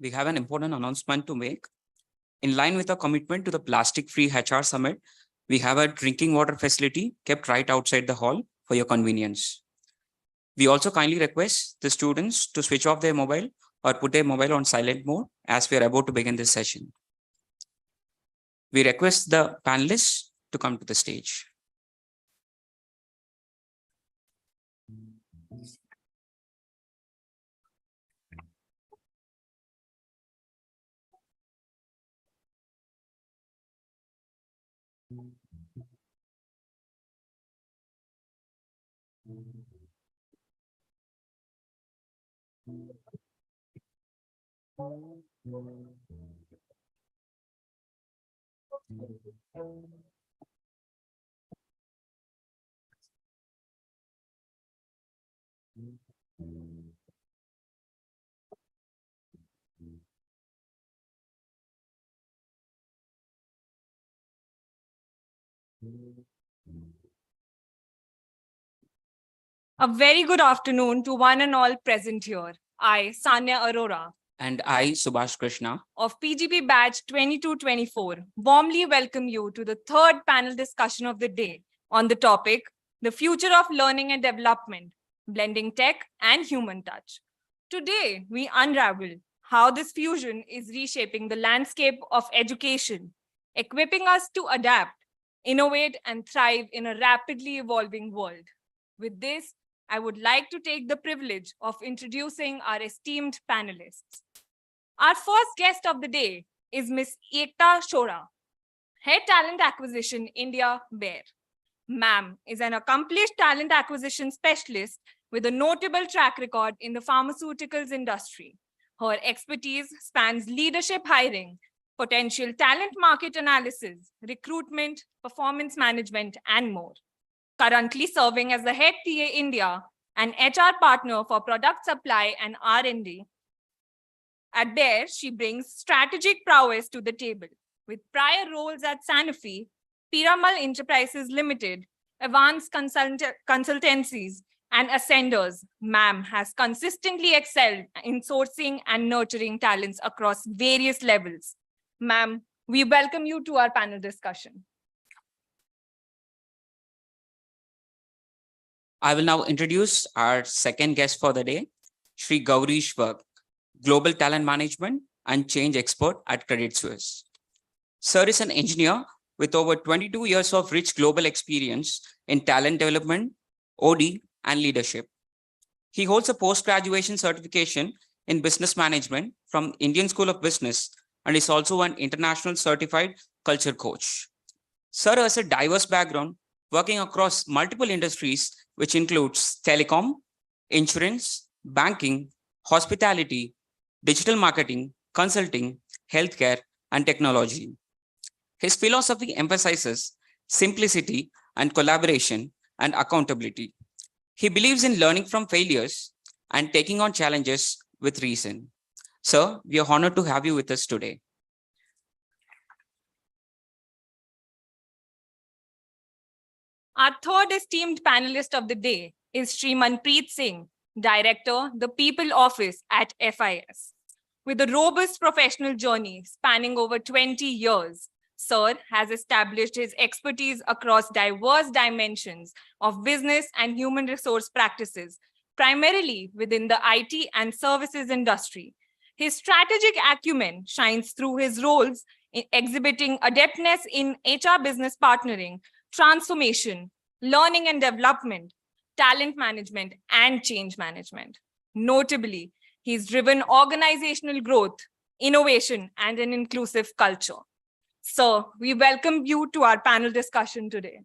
We have an important announcement to make. In line with our commitment to the plastic-free HR summit, we have a drinking water facility kept right outside the hall for your convenience. We also kindly request the students to switch off their mobile or put their mobile on silent mode as we are about to begin this session. We request the panelists to come to the stage. A very good afternoon to one and all present here. I, Sanya Arora, And I, Subhash Krishna, of PGP Batch 2224, warmly welcome you to the third panel discussion of the day on the topic, the future of learning and development, blending tech and human touch. Today, we unravel how this fusion is reshaping the landscape of education, equipping us to adapt, innovate, and thrive in a rapidly evolving world. With this, I would like to take the privilege of introducing our esteemed panelists. Our first guest of the day is Ms. Ekta Shora, Head Talent Acquisition India Bear. Ma'am is an accomplished talent acquisition specialist with a notable track record in the pharmaceuticals industry. Her expertise spans leadership hiring, potential talent market analysis, recruitment, performance management, and more. Currently serving as the head TA India and HR partner for product supply and R&D. At Bayer, she brings strategic prowess to the table. With prior roles at Sanofi, Piramal Enterprises Limited, Advanced Consultancies, and Ascenders, ma'am has consistently excelled in sourcing and nurturing talents across various levels. Ma'am, we welcome you to our panel discussion. I will now introduce our second guest for the day, Shri Gauri Shwag, Global Talent Management and Change Expert at Credit Suisse. Sir is an engineer with over 22 years of rich global experience in talent development, OD, and leadership. He holds a post-graduation certification in business management from Indian School of Business and is also an international certified culture coach. Sir has a diverse background working across multiple industries, which includes telecom, insurance, banking, hospitality, digital marketing, consulting, healthcare, and technology. His philosophy emphasizes simplicity and collaboration and accountability. He believes in learning from failures and taking on challenges with reason. Sir, we are honored to have you with us today. Our third esteemed panelist of the day is Sri Manpreet Singh, Director, the People Office at FIS. With a robust professional journey spanning over 20 years, Sir has established his expertise across diverse dimensions of business and human resource practices, primarily within the IT and services industry. His strategic acumen shines through his roles in exhibiting adeptness in HR business partnering, transformation, learning and development, talent management, and change management. Notably, he's driven organizational growth, innovation, and an inclusive culture. So, we welcome you to our panel discussion today.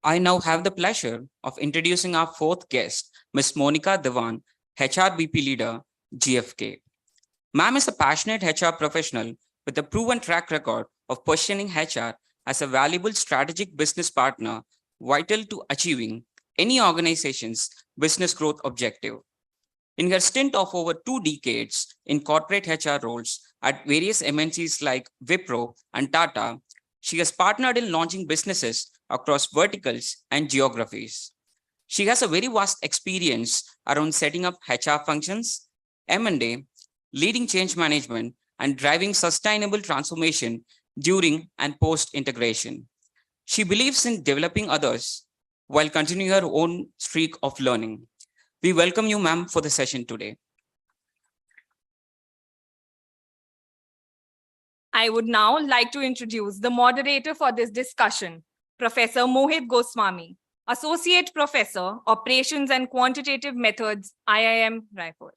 I now have the pleasure of introducing our fourth guest, Ms. Monica Devan, HR VP leader, GFK. Ma'am is a passionate HR professional with a proven track record of positioning HR as a valuable strategic business partner vital to achieving any organization's business growth objective. In her stint of over 2 decades in corporate HR roles at various MNCs like Wipro and Tata, she has partnered in launching businesses across verticals and geographies. She has a very vast experience around setting up HR functions, M&A, leading change management, and driving sustainable transformation during and post integration. She believes in developing others while continuing her own streak of learning. We welcome you, ma'am, for the session today. I would now like to introduce the moderator for this discussion, Professor Mohit Goswami, Associate Professor, Operations and Quantitative Methods, IIM Raipur.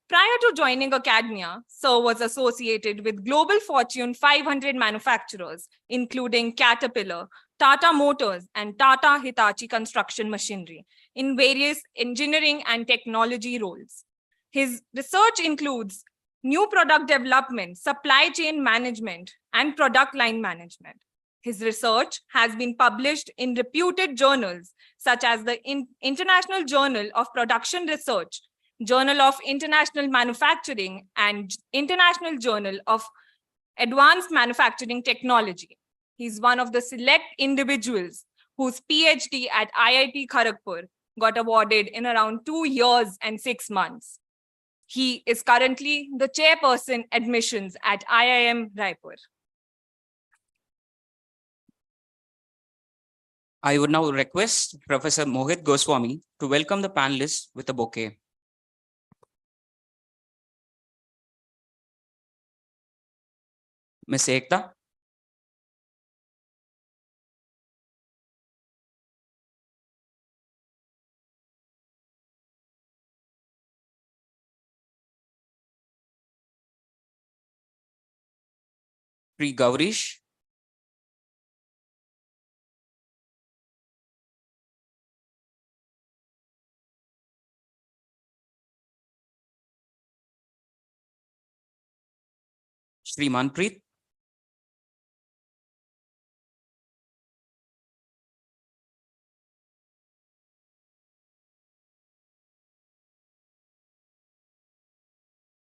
Prior to joining academia, Sir was associated with global Fortune 500 manufacturers, including Caterpillar, Tata Motors, and Tata Hitachi Construction Machinery, in various engineering and technology roles. His research includes new product development, supply chain management, and product line management. His research has been published in reputed journals such as the International Journal of Production Research, Journal of International Manufacturing, and International Journal of Advanced Manufacturing Technology. He's one of the select individuals whose PhD at IIT Kharagpur got awarded in around 2 years and 6 months. He is currently the chairperson admissions at IIM Raipur. I would now request Professor Mohit Goswami to welcome the panelists with a bouquet. Ms. Ekta. Sri Gaurish. Sri Manpreet.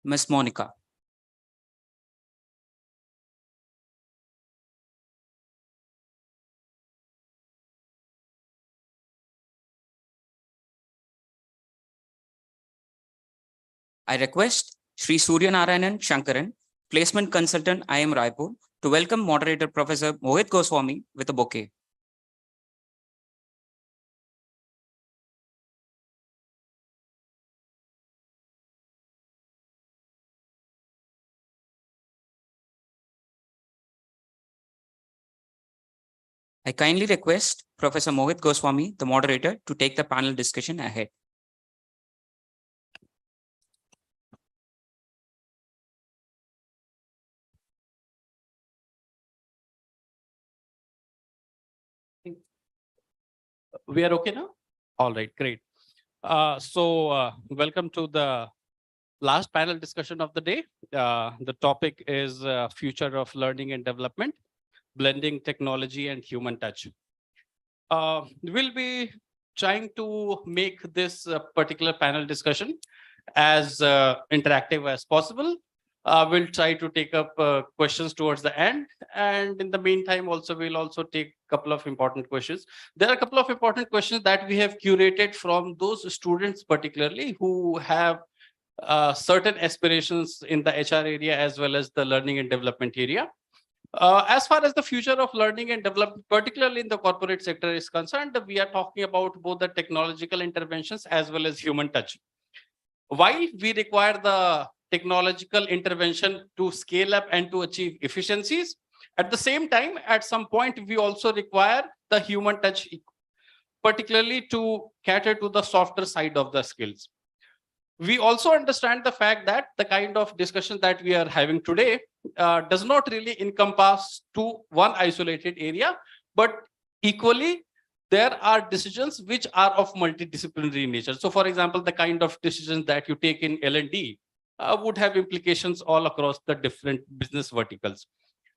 Ms. Monica. I request Sri Suryanarayanan Shankaran, Placement Consultant, IIM Raipur, to welcome moderator Professor Mohit Goswami with a bouquet. I kindly request Professor Mohit Goswami, the moderator, to take the panel discussion ahead. We are okay now? All right, great. Welcome to the last panel discussion of the day. The topic is future of learning and development, blending technology and human touch. We'll be trying to make this particular panel discussion as interactive as possible. We'll try to take up questions towards the end. And in the meantime, we'll also take a couple of important questions. There are a couple of important questions that we have curated from those students, particularly who have certain aspirations in the HR area as well as the learning and development area. As far as the future of learning and development, particularly in the corporate sector is concerned, we are talking about both the technological interventions as well as human touch. While we require the technological intervention to scale up and to achieve efficiencies, at the same time, at some point, we also require the human touch, particularly to cater to the softer side of the skills. We also understand the fact that the kind of discussion that we are having today does not really encompass to one isolated area, but equally there are decisions which are of multidisciplinary nature. So for example, the kind of decisions that you take in L&D would have implications all across the different business verticals.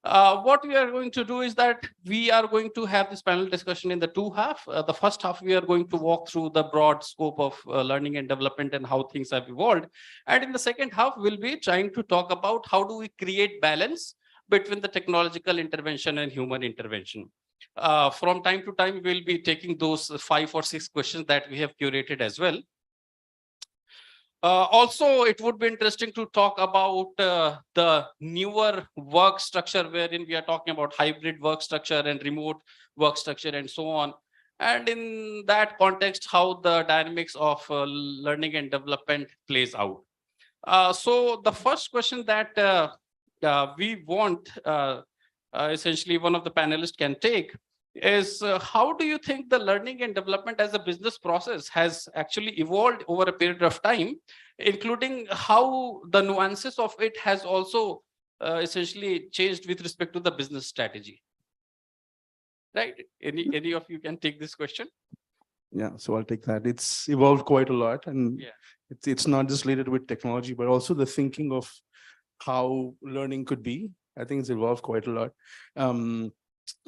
What we are going to do is that we are going to have this panel discussion in the two half. The first half, we are going to walk through the broad scope of learning and development and how things have evolved. And in the second half, we'll be trying to talk about how do we create balance between the technological intervention and human intervention. From time to time, we'll be taking those 5 or 6 questions that we have curated as well. Also, it would be interesting to talk about the newer work structure wherein we are talking about hybrid work structure and remote work structure and so on. And in that context, how the dynamics of learning and development plays out. So the first question that we want, essentially one of the panelists can take is how do you think the learning and development as a business process has actually evolved over a period of time, including how the nuances of it has also essentially changed with respect to the business strategy? Right? Any of you can take this question? Yeah, so I'll take that. It's evolved quite a lot, and it's not just related with technology, but also the thinking of how learning could be. I think it's evolved quite a lot.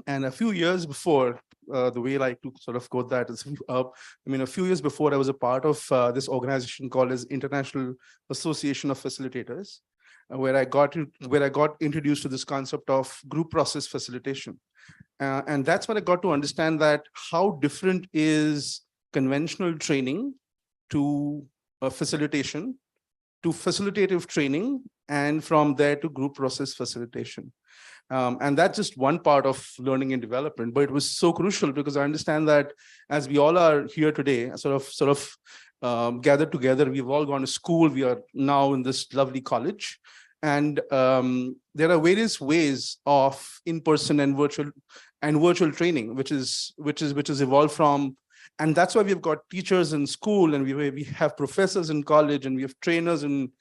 And a few years before, the way I like to sort of quote that is, a few years before, I was a part of this organization called as International Association of Facilitators, where I got introduced to this concept of group process facilitation. And that's when I got to understand that how different is conventional training to facilitation, to facilitative training, and from there to group process facilitation. And that's just one part of learning and development, but it was so crucial because I understand that as we all are here today, sort of gathered together, we've all gone to school. We are now in this lovely college, and there are various ways of in-person and virtual training, which is evolved from. And that's why we've got teachers in school, and we have professors in college, and we have trainers in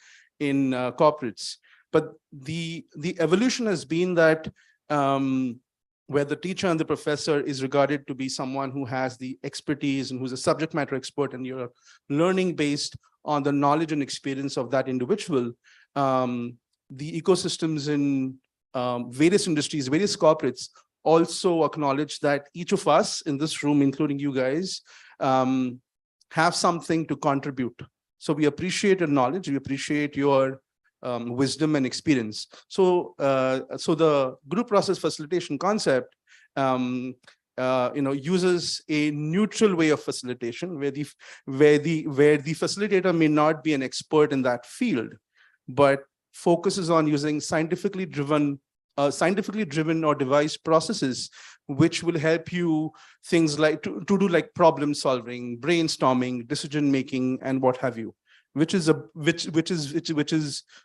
corporates. But the evolution has been that where the teacher and the professor is regarded to be someone who has the expertise and who's a subject matter expert, and you're learning based on the knowledge and experience of that individual. The ecosystems in various industries, various corporates also acknowledge that each of us in this room, including you guys, have something to contribute. So we appreciate your knowledge, we appreciate your wisdom and experience. So the group process facilitation concept uses a neutral way of facilitation where the facilitator may not be an expert in that field, but focuses on using scientifically driven or devised processes which will help you things like to do like problem solving, brainstorming, decision making, and what have you, which is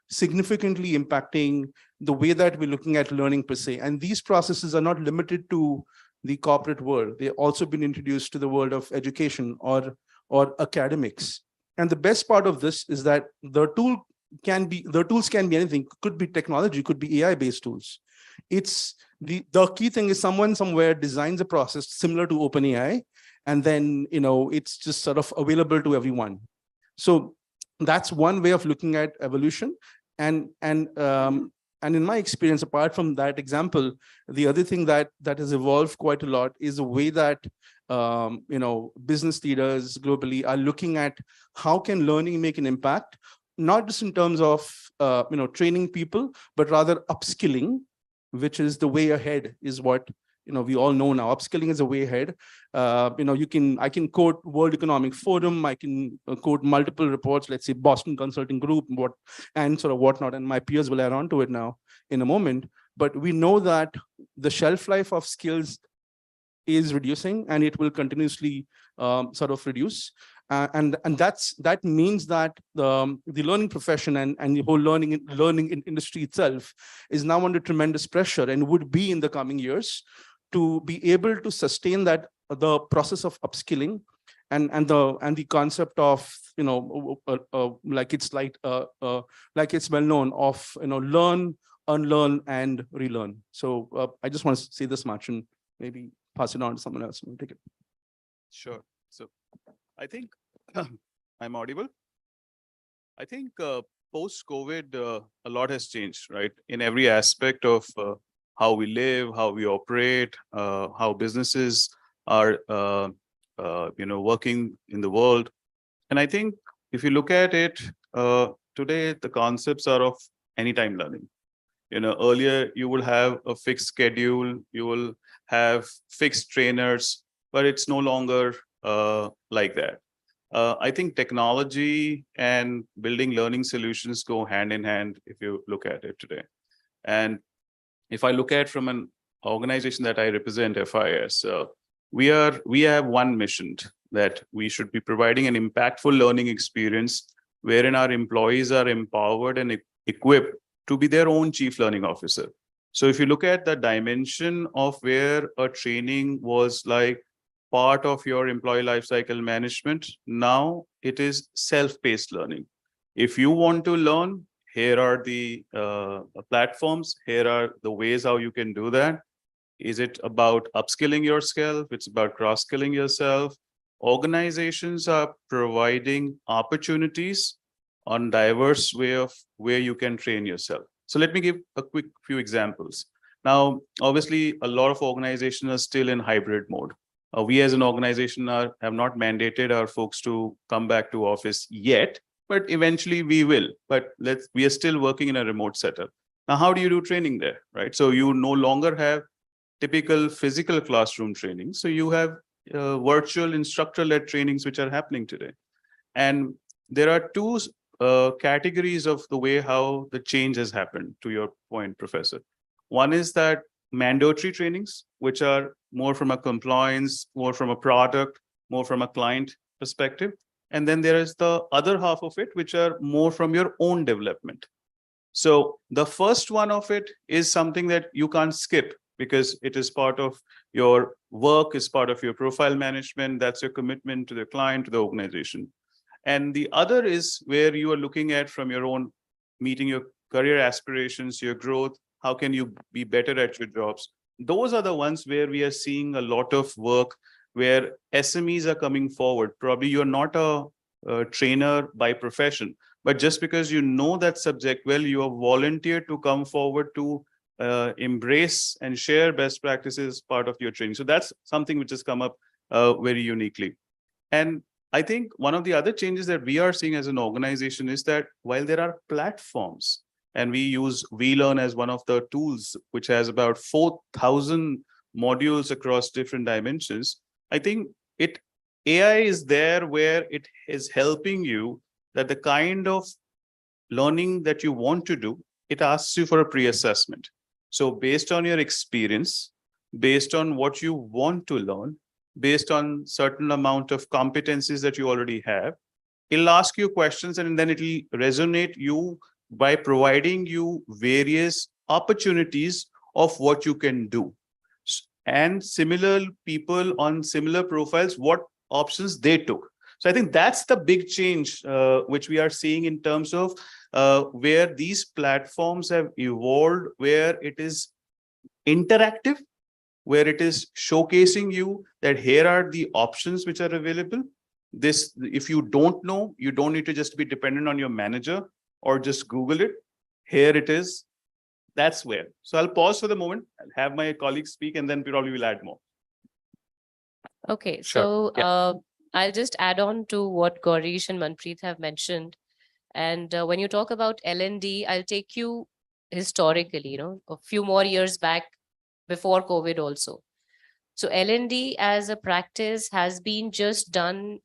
significantly impacting the way that we're looking at learning per se. And these processes are not limited to the corporate world. They've also been introduced to the world of education or academics. And the best part of this is that the tools can be anything. Could be technology, could be AI-based tools. It's the key thing is someone somewhere designs a process similar to OpenAI, and then it's just sort of available to everyone. So that's one way of looking at evolution. And in my experience, apart from that example, the other thing that has evolved quite a lot is the way that business leaders globally are looking at how can learning make an impact, not just in terms of training people, but rather upskilling, which is the way ahead, is what we all know now. Upskilling is a way ahead. I can quote World Economic Forum, I can quote multiple reports, let's say Boston Consulting Group, and sort of whatnot, and my peers will add on to it now in a moment. But we know that the shelf life of skills is reducing, and it will continuously sort of reduce. And that means that the learning profession and the whole learning industry itself is now under tremendous pressure, and would be in the coming years, to be able to sustain the process of upskilling and the concept of like it's well known of learn, unlearn, and relearn. So I just want to say this much and maybe pass it on to someone else. Take it. Sure. So I think I'm audible. I think post-COVID, a lot has changed, right? In every aspect of how we live, how we operate, how businesses are, working in the world. And I think if you look at it today, the concepts are of anytime learning. Earlier you will have a fixed schedule, you will have fixed trainers, but it's no longer like that. I think technology and building learning solutions go hand in hand if you look at it today. And if I look at from an organization that I represent, FIS, we have one mission that we should be providing an impactful learning experience wherein our employees are empowered and equipped to be their own chief learning officer. So if you look at the dimension of where a training was like part of your employee lifecycle management, now it is self-paced learning. If you want to learn, here are the platforms, here are the ways how you can do that. Is it about upskilling yourself? It's about cross-skilling yourself. Organizations are providing opportunities on diverse way of where you can train yourself. So let me give a quick few examples. Now, obviously, a lot of organizations are still in hybrid mode. We as an organization have not mandated our folks to come back to office yet, but eventually we will. But we are still working in a remote setup. Now, how do you do training there, right? So you no longer have typical physical classroom training. So you have virtual instructor-led trainings which are happening today. And there are two categories of the way how the change has happened, to your point, Professor. One is that mandatory trainings, which are more from a compliance, more from a product, more from a client perspective. And then there is the other half of it, which are more from your own development. So the first one of it is something that you can't skip because it is part of your work, is part of your profile management. That's your commitment to the client, to the organization. And the other is where you are looking at from your own, meeting your career aspirations, your growth. How can you be better at your jobs? Those are the ones where we are seeing a lot of work where SMEs are coming forward. Probably you're not a trainer by profession, but just because you know that subject well, you have volunteered to come forward to embrace and share best practices part of your training. So that's something which has come up very uniquely. And I think one of the other changes that we are seeing as an organization is that while there are platforms, and we use WeLearn as one of the tools, which has about 4,000 modules across different dimensions, I think AI is there where it is helping you that the kind of learning that you want to do, it asks you for a pre-assessment. So based on your experience, based on what you want to learn, based on certain amount of competencies that you already have, it'll ask you questions and then it'll resonate you by providing you various opportunities of what you can do. And similar people on similar profiles, what options they took. So I think that's the big change which we are seeing in terms of where these platforms have evolved, where it is interactive, where it is showcasing you that here are the options which are available. This, if you don't know, you don't need to just be dependent on your manager or just Google it. Here it is. That's where. So I'll pause for the moment, I'll have my colleagues speak, and then probably will add more. Okay, Sure. so I'll just add on to what Gaurish and Manpreet have mentioned. And when you talk about L&D, I'll take you historically, a few more years back before COVID also. So L&D as a practice has been just done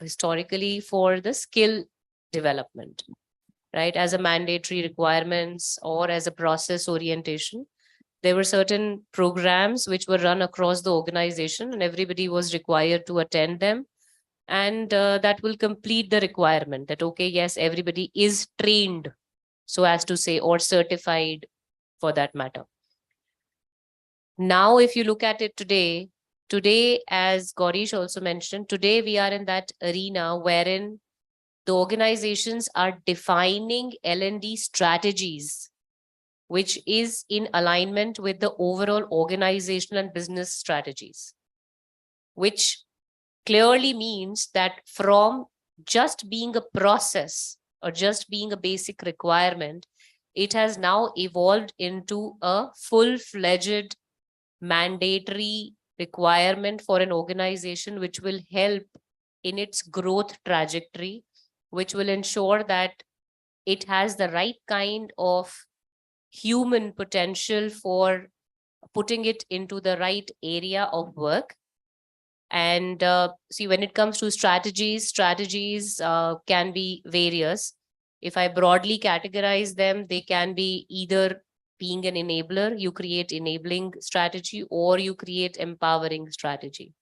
historically for the skill development, right? As a mandatory requirements or as a process orientation. There were certain programs which were run across the organization and everybody was required to attend them. And that will complete the requirement that, okay, yes, everybody is trained, so as to say, or certified for that matter. Now, if you look at it today, as Gaurish also mentioned, today we are in that arena wherein the organizations are defining L&D strategies, which is in alignment with the overall organizational and business strategies, which clearly means that from just being a process or just being a basic requirement, it has now evolved into a full-fledged mandatory requirement for an organization, which will help in its growth trajectory, which will ensure that it has the right kind of human potential for putting it into the right area of work. And see, when it comes to strategies can be various. If I broadly categorize them, they can be either being an enabler, you create enabling strategy, or you create empowering strategy,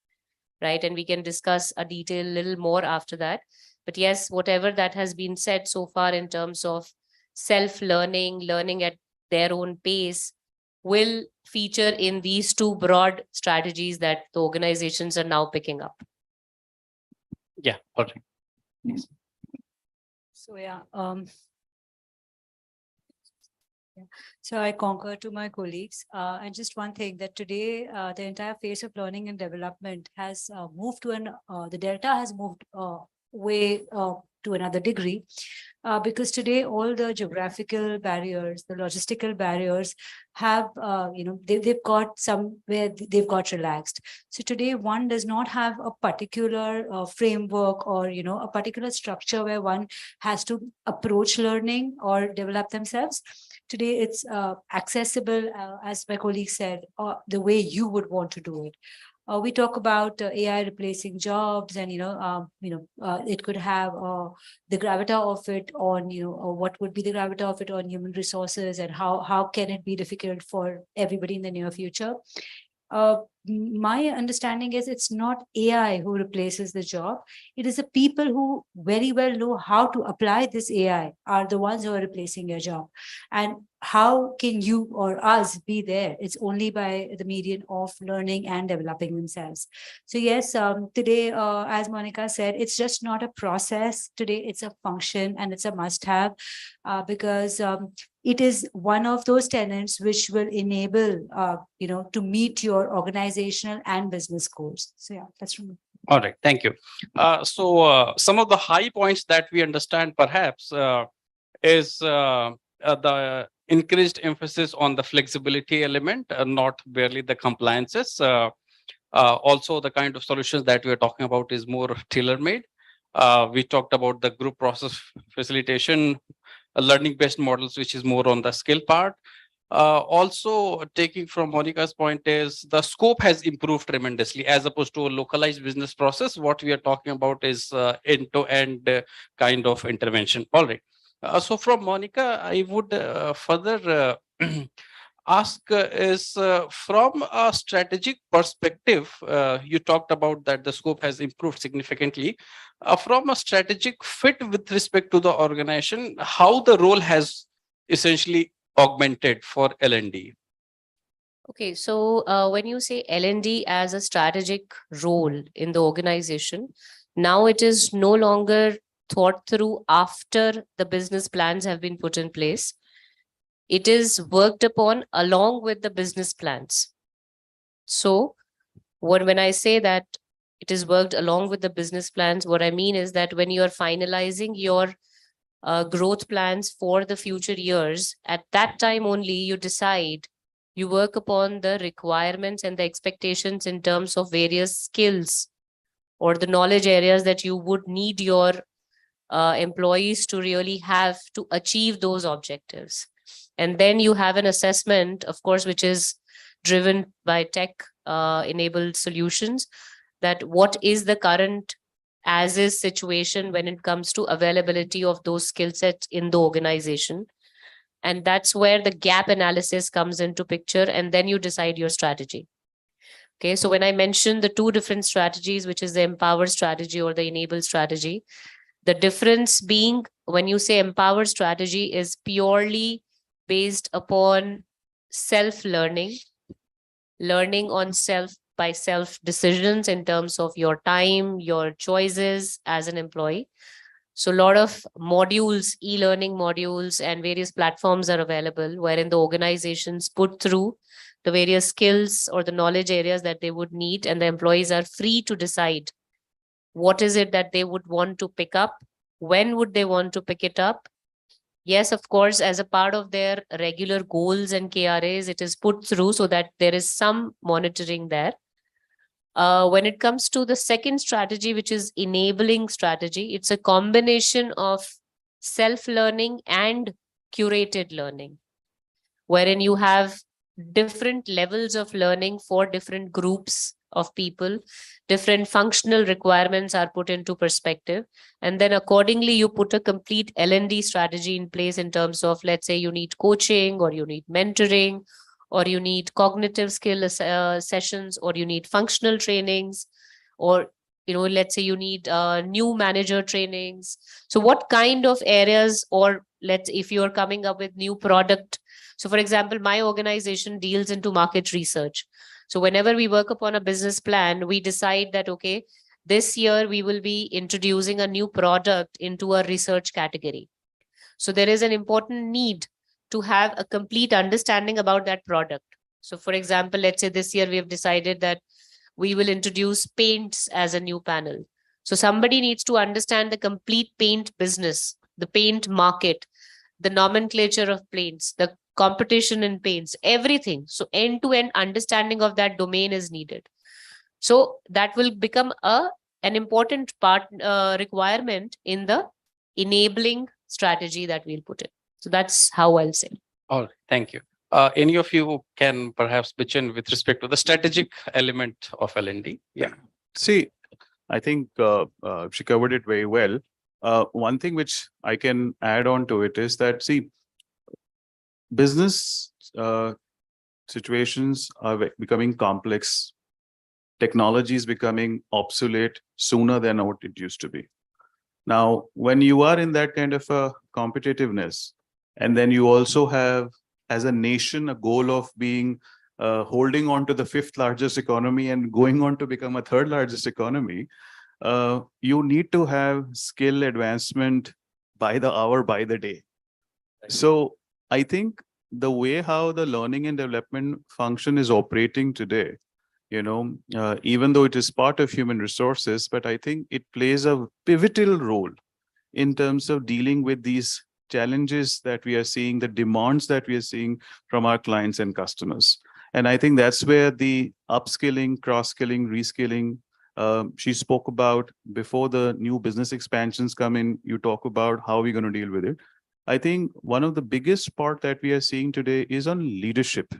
right? And we can discuss a detail a little more after that. But yes, whatever that has been said so far in terms of self-learning, learning at their own pace, will feature in these two broad strategies that the organizations are now picking up. Yeah, all right. So so I concur to my colleagues. And just one thing, that today the entire phase of learning and development has moved to the delta has moved way to another degree. Because today all the geographical barriers, the logistical barriers have, they've got somewhere they've got relaxed. So today one does not have a particular framework or, a particular structure where one has to approach learning or develop themselves. Today it's accessible, as my colleague said, the way you would want to do it. We talk about AI replacing jobs, and it could have the gravita of it on what would be the gravita of it on human resources, and how can it be difficult for everybody in the near future. My understanding is it's not AI who replaces the job. It is the people who very well know how to apply this AI are the ones who are replacing your job. And how can you or us be there? It's only by the medium of learning and developing themselves. So yes, today, as Monica said, it's just not a process. Today, it's a function and it's a must-have, because it is one of those tenets which will enable, to meet your organizational and business goals. So yeah, that's from me. All right, thank you. So some of the high points that we understand perhaps is the increased emphasis on the flexibility element, not barely the compliances. Also, the kind of solutions that we are talking about is more tailor-made. We talked about the group process facilitation, learning-based models, which is more on the skill part. Also, taking from Monica's point is the scope has improved tremendously as opposed to a localized business process. What we are talking about is end-to-end kind of intervention. All right. So from Monica, I would further ask is from a strategic perspective, you talked about that the scope has improved significantly. From a strategic fit with respect to the organization, how the role has essentially augmented for L&D? Okay, so when you say L&D as a strategic role in the organization, now it is no longer thought through after the business plans have been put in place. It is worked upon along with the business plans. So when I say that it is worked along with the business plans, what I mean is that when you are finalizing your growth plans for the future years, at that time only you decide, you work upon the requirements and the expectations in terms of various skills or the knowledge areas that you would need your employees to really have to achieve those objectives. And then you have an assessment, of course, which is driven by tech enabled solutions, that what is the current as is situation when it comes to availability of those skill sets in the organization. And that's where the gap analysis comes into picture, and then you decide your strategy. Okay, so when I mentioned the two different strategies, which is the empower strategy or the enable strategy, the difference being, when you say empower strategy, is purely based upon self-learning, learning on self by self decisions in terms of your time, your choices as an employee. So a lot of modules, e-learning modules and various platforms are available wherein the organizations put through the various skills or the knowledge areas that they would need, and the employees are free to decide What is it that they would want to pick up? When would they want to pick it up? Yes, of course, as a part of their regular goals and KRAs, it is put through so that there is some monitoring there. When it comes to the second strategy, which is enabling strategy, it's a combination of self-learning and curated learning, wherein you have different levels of learning for different groups of people. Different functional requirements are put into perspective, and then accordingly you put a complete L&D strategy in place in terms of, let's say you need coaching, or you need mentoring, or you need cognitive skill sessions, or you need functional trainings, or let's say you need new manager trainings. So what kind of areas, or if you're coming up with new product. So for example, my organization deals into market research. So whenever we work upon a business plan, we decide that, okay, this year we will be introducing a new product into a research category. So there is an important need to have a complete understanding about that product. So for example, let's say this year we have decided that we will introduce paints as a new panel. So somebody needs to understand the complete paint business, the paint market, the nomenclature of paints, the competition in paints, everything. So end-to-end understanding of that domain is needed. So that will become an important part requirement in the enabling strategy that we'll put in. So that's how I'll say. All right, thank you. Any of you can perhaps pitch in with respect to the strategic element of L&D? Yeah. See, I think she covered it very well. One thing which I can add on to it is that, see, business situations are becoming complex. Technology is becoming obsolete sooner than what it used to be. Now, when you are in that kind of a competitiveness, and then you also have, as a nation, a goal of being holding on to the 5th largest economy and going on to become a 3rd largest economy, you need to have skill advancement by the hour, by the day. So I think the way how the learning and development function is operating today, even though it is part of human resources, but I think it plays a pivotal role in terms of dealing with these challenges that we are seeing, the demands that we are seeing from our clients and customers. And I think that's where the upskilling, cross-skilling, reskilling, she spoke about before the new business expansions come in, you talk about how we're going to deal with it. I think one of the biggest part that we are seeing today is on leadership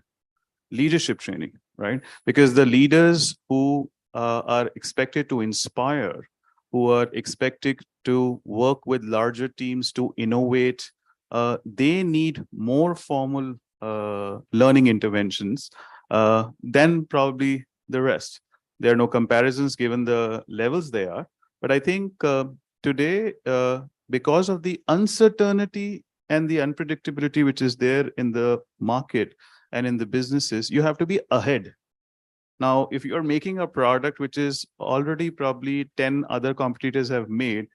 training, right? Because the leaders who are expected to inspire, who are expected to work with larger teams to innovate, they need more formal learning interventions than probably the rest. There are no comparisons given the levels they are. But I think today, because of the uncertainty and the unpredictability which is there in the market and in the businesses, you have to be ahead. Now, if you're making a product which is already probably 10 other competitors have made,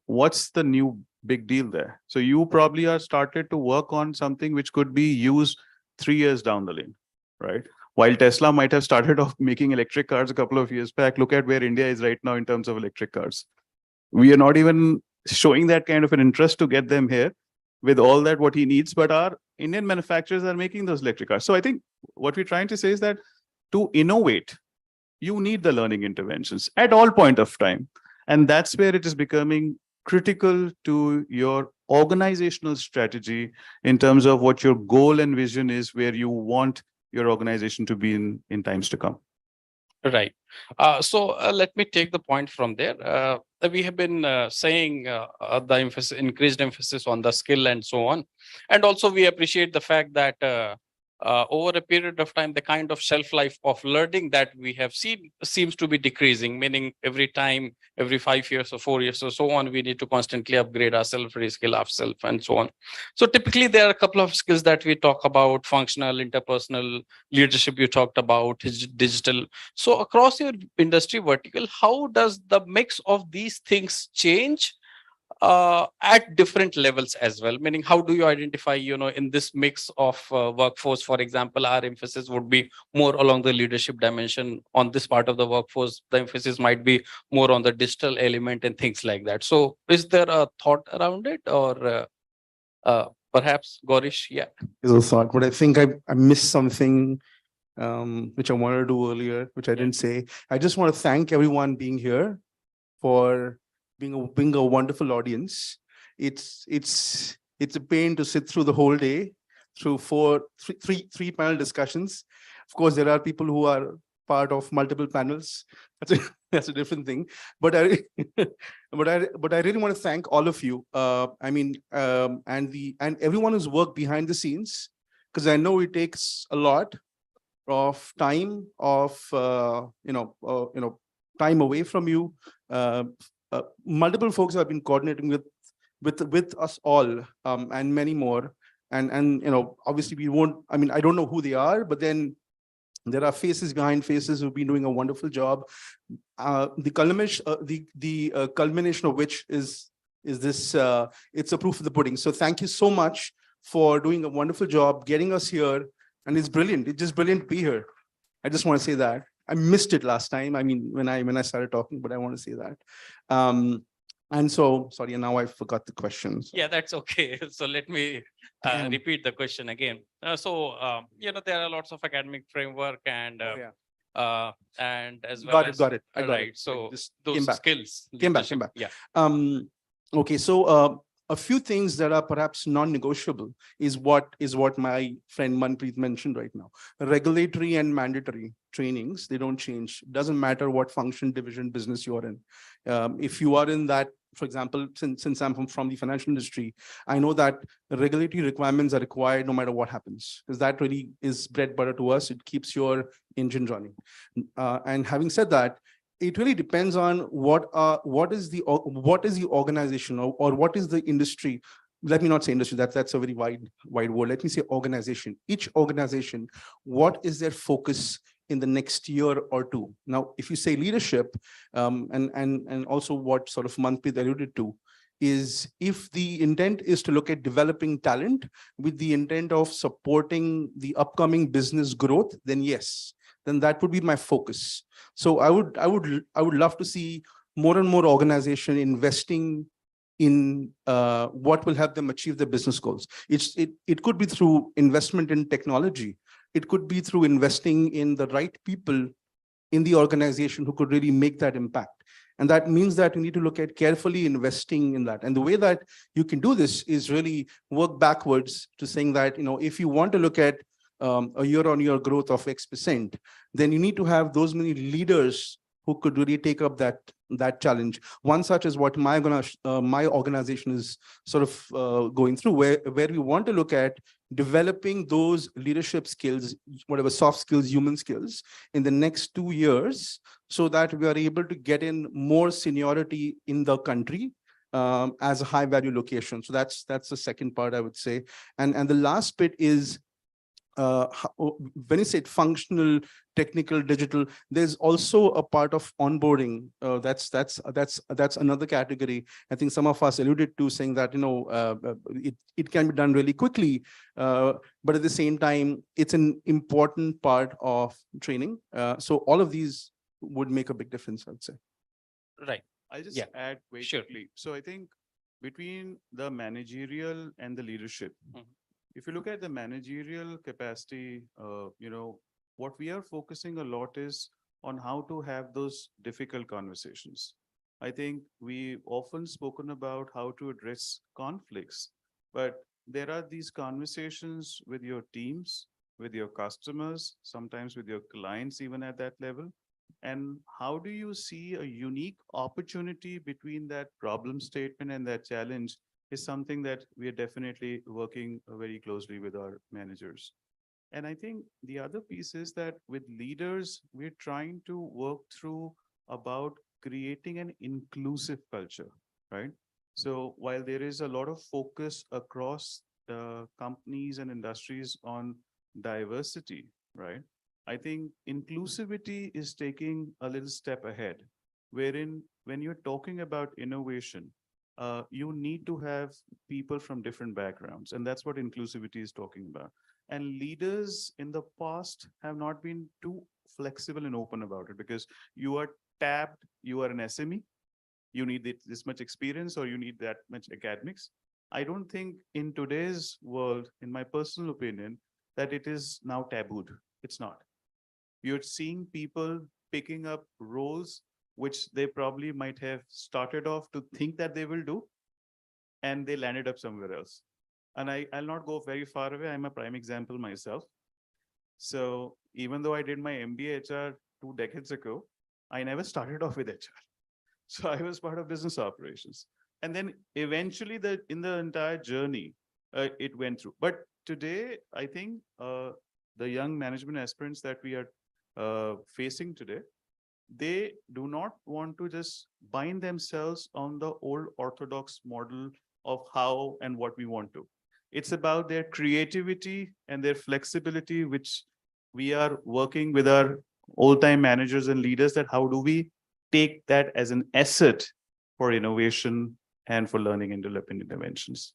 what's the new big deal there? So you probably are started to work on something which could be used 3 years down the lane, right? While Tesla might have started off making electric cars a couple of years back, look at where India is right now in terms of electric cars. We are not even showing that kind of an interest to get them here with all that what he needs, but our Indian manufacturers are making those electric cars. So I think what we're trying to say is that to innovate, you need the learning interventions at all point of time. And that's where it is becoming critical to your organizational strategy in terms of what your goal and vision is, where you want your organization to be in times to come. Right. So let me take the point from there. We have been saying the increased emphasis on the skill and so on. And also we appreciate the fact that over a period of time, the kind of shelf life of learning that we have seen seems to be decreasing, meaning every time, every 5 years or 4 years or so on, we need to constantly upgrade ourselves, reskill ourselves and so on. So typically there are a couple of skills that we talk about: functional, interpersonal, leadership you talked about, digital. So across your industry vertical, how does the mix of these things change at different levels as well, meaning how do you identify, in this mix of workforce, for example, our emphasis would be more along the leadership dimension. On this part of the workforce, the emphasis might be more on the digital element and things like that. So is there a thought around it, or perhaps Gorish? Yeah. Is a thought, but I think I missed something which I wanted to do earlier, which I didn't say. I just want to thank everyone being here for being a wonderful audience. It's a pain to sit through the whole day through three panel discussions. Of course, there are people who are part of multiple panels. That's a different thing. But I but I really want to thank all of you. And everyone who's worked behind the scenes, because I know it takes a lot of time time away from you. Multiple folks have been coordinating with us all, and many more. And obviously we won't. I mean, I don't know who they are, but then there are faces behind faces who've been doing a wonderful job. The culmination of which is this. It's a proof of the pudding. So thank you so much for doing a wonderful job, getting us here. And it's brilliant. It's just brilliant to be here. I just want to say that. I missed it last time. I mean, when I started talking, but I want to say that. And so, sorry, and now I forgot the questions. Yeah, that's okay. So let me repeat the question again. There are lots of academic framework and and as well as Got it. I got right. it. So Just those back. skills Came back. leadership, Yeah. Okay, so a few things that are perhaps non-negotiable is what my friend Manpreet mentioned right now. Regulatory and mandatory trainings, they don't change. Doesn't matter what function, division, business you're in. If you are in that, for example, since I'm from the financial industry, I know that regulatory requirements are required no matter what happens, because that really is bread butter to us. It keeps your engine running. And having said that, it really depends on what is the organization, or what is the industry. Let me not say industry, that's a very wide word. Let me say organization. Each organization, what is their focus in the next year or two? Now, if you say leadership, and also what sort of Manpreet alluded to, is if the intent is to look at developing talent with the intent of supporting the upcoming business growth, then yes, then that would be my focus. So I would love to see more and more organization investing in what will help them achieve their business goals. It could be through investment in technology. It could be through investing in the right people in the organization who could really make that impact. And that means that you need to look at carefully investing in that. And the way that you can do this is really work backwards to saying that, if you want to look at a year-on-year growth of X%, then you need to have those many leaders who could really take up that challenge. One such is what my organization is sort of going through, where we want to look at developing those leadership skills, whatever soft skills, human skills, in the next 2 years, so that we are able to get in more seniority in the country as a high value location. So that's the second part, I would say. And the last bit is, when you say functional, technical, digital, there's also a part of onboarding. That's another category. I think some of us alluded to, saying that it can be done really quickly, but at the same time, it's an important part of training. So all of these would make a big difference, I'd say. Right. I'll just Yeah. add very Sure. quickly. So I think between the managerial and the leadership, if you look at the managerial capacity, what we are focusing a lot is on how to have those difficult conversations. I think we've often spoken about how to address conflicts, but there are these conversations with your teams, with your customers, sometimes with your clients, even at that level. And how do you see a unique opportunity between that problem statement and that challenge is something that we are definitely working very closely with our managers. And I think the other piece is that with leaders, we're trying to work through about creating an inclusive culture, right? So while there is a lot of focus across the companies and industries on diversity, right? I think inclusivity is taking a little step ahead, wherein when you're talking about innovation, you need to have people from different backgrounds. And that's what inclusivity is talking about. And leaders in the past have not been too flexible and open about it, because you are tapped, you are an SME, you need this much experience, or you need that much academics. I don't think in today's world, in my personal opinion, that it is now tabooed. It's not. You're seeing people picking up roles which they probably might have started off to think that they will do, and they landed up somewhere else. And I'll not go very far away. I'm a prime example myself. So even though I did my MBA HR 2 decades ago, I never started off with HR. So I was part of business operations. And then eventually in the entire journey, it went through. But today, I think the young management aspirants that we are facing today, they do not want to just bind themselves on the old orthodox model of how and what we want to. It's about their creativity and their flexibility, which we are working with our old-time managers and leaders, that how do we take that as an asset for innovation and for learning and development interventions.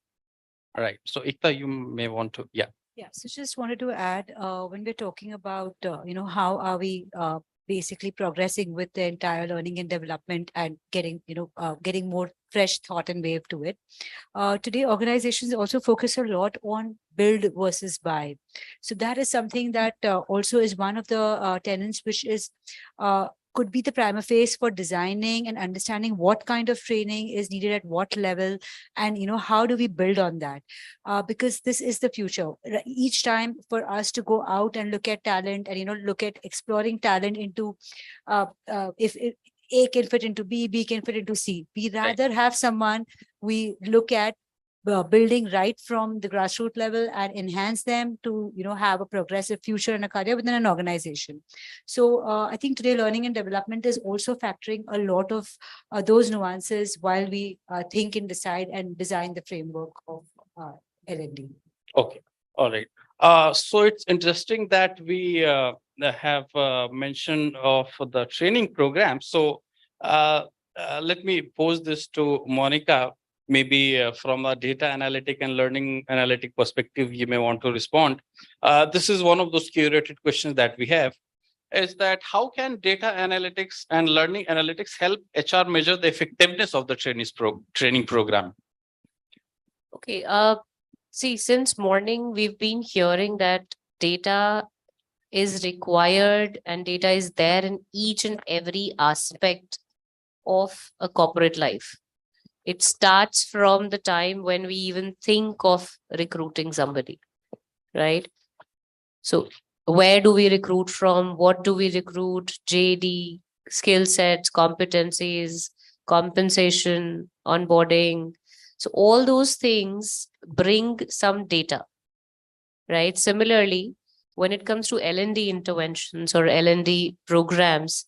All right. So Ekta, you may want to, yeah. Yeah, so just wanted to add, when we're talking about, how are we basically progressing with the entire learning and development and getting, getting more fresh thought and wave to it. Today, organizations also focus a lot on build versus buy. So that is something that also is one of the tenets, which is could be the prima facie for designing and understanding what kind of training is needed at what level, and how do we build on that, because this is the future. Each time for us to go out and look at talent and look at exploring talent into if A can fit into B can fit into C. We rather have someone we look at building right from the grassroots level and enhance them to have a progressive future and a career within an organization. So I think today learning and development is also factoring a lot of those nuances while we think and decide and design the framework of L&D. Okay. All right. So it's interesting that we have mentioned of the training program. So let me pose this to Monica. Maybe from a data analytic and learning analytic perspective, you may want to respond. This is one of those curated questions that we have, is that how can data analytics and learning analytics help HR measure the effectiveness of the training program? Okay. See, since morning, we've been hearing that data is required and data is there in each and every aspect of a corporate life. It starts from the time when we even think of recruiting somebody, right? So where do we recruit from? What do we recruit? JD, skill sets, competencies, compensation, onboarding. So all those things bring some data, right? Similarly, when it comes to L&D interventions or L&D programs,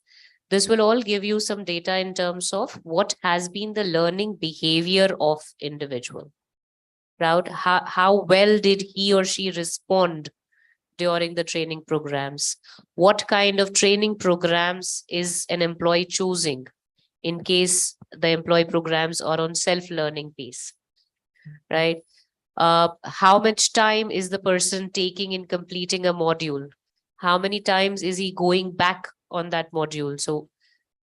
this will all give you some data in terms of what has been the learning behavior of individual, right? How well did he or she respond during the training programs? What kind of training programs is an employee choosing in case the employee programs are on self-learning piece, right? How much time is the person taking in completing a module? How many times is he going back on that module? So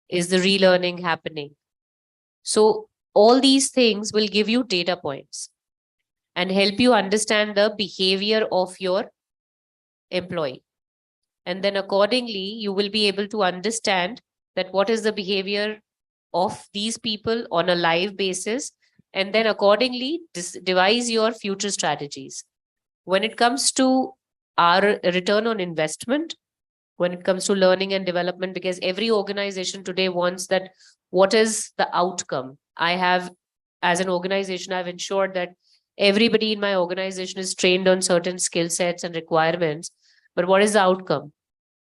is the relearning happening? So all these things will give you data points and help you understand the behavior of your employee. And then accordingly, you will be able to understand that what is the behavior of these people on a live basis, and then accordingly devise your future strategies. When it comes to our return on investment, when it comes to learning and development, because every organization today wants that, what is the outcome? I have, as an organization, I've ensured that everybody in my organization is trained on certain skill sets and requirements, but what is the outcome?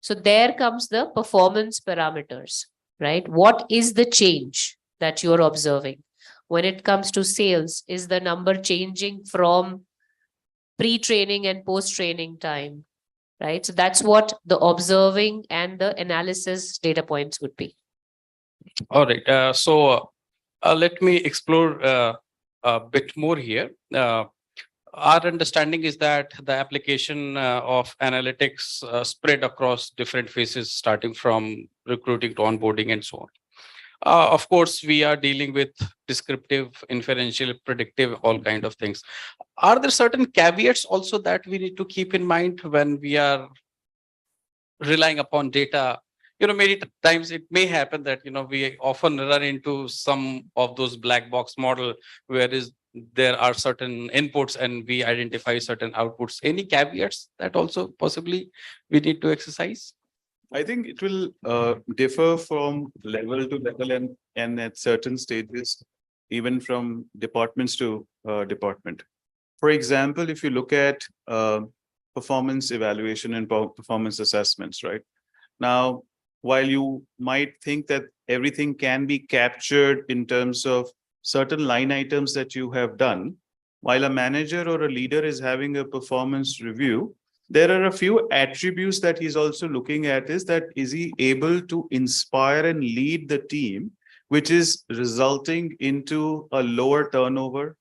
So there comes the performance parameters, right? What is the change that you're observing? When it comes to sales, is the number changing from pre-training and post-training time, right? So that's what the observing and the analysis data points would be. All right. So Let me explore a bit more here. Our understanding is that the application of analytics spread across different phases, starting from recruiting to onboarding and so on. Of course, we are dealing with descriptive, inferential, predictive, all kind of things. Are there certain caveats also that we need to keep in mind when we are relying upon data? Many times it may happen that, we often run into some of those black box model where there are certain inputs and we identify certain outputs. Any caveats that also possibly we need to exercise? I think it will differ from level to level and at certain stages, even from departments to department. For example, if you look at performance evaluation and performance assessments, right? Now, while you might think that everything can be captured in terms of certain line items that you have done, while a manager or a leader is having a performance review, there are a few attributes that he's also looking at. Is he able to inspire and lead the team, which is resulting into a lower turnover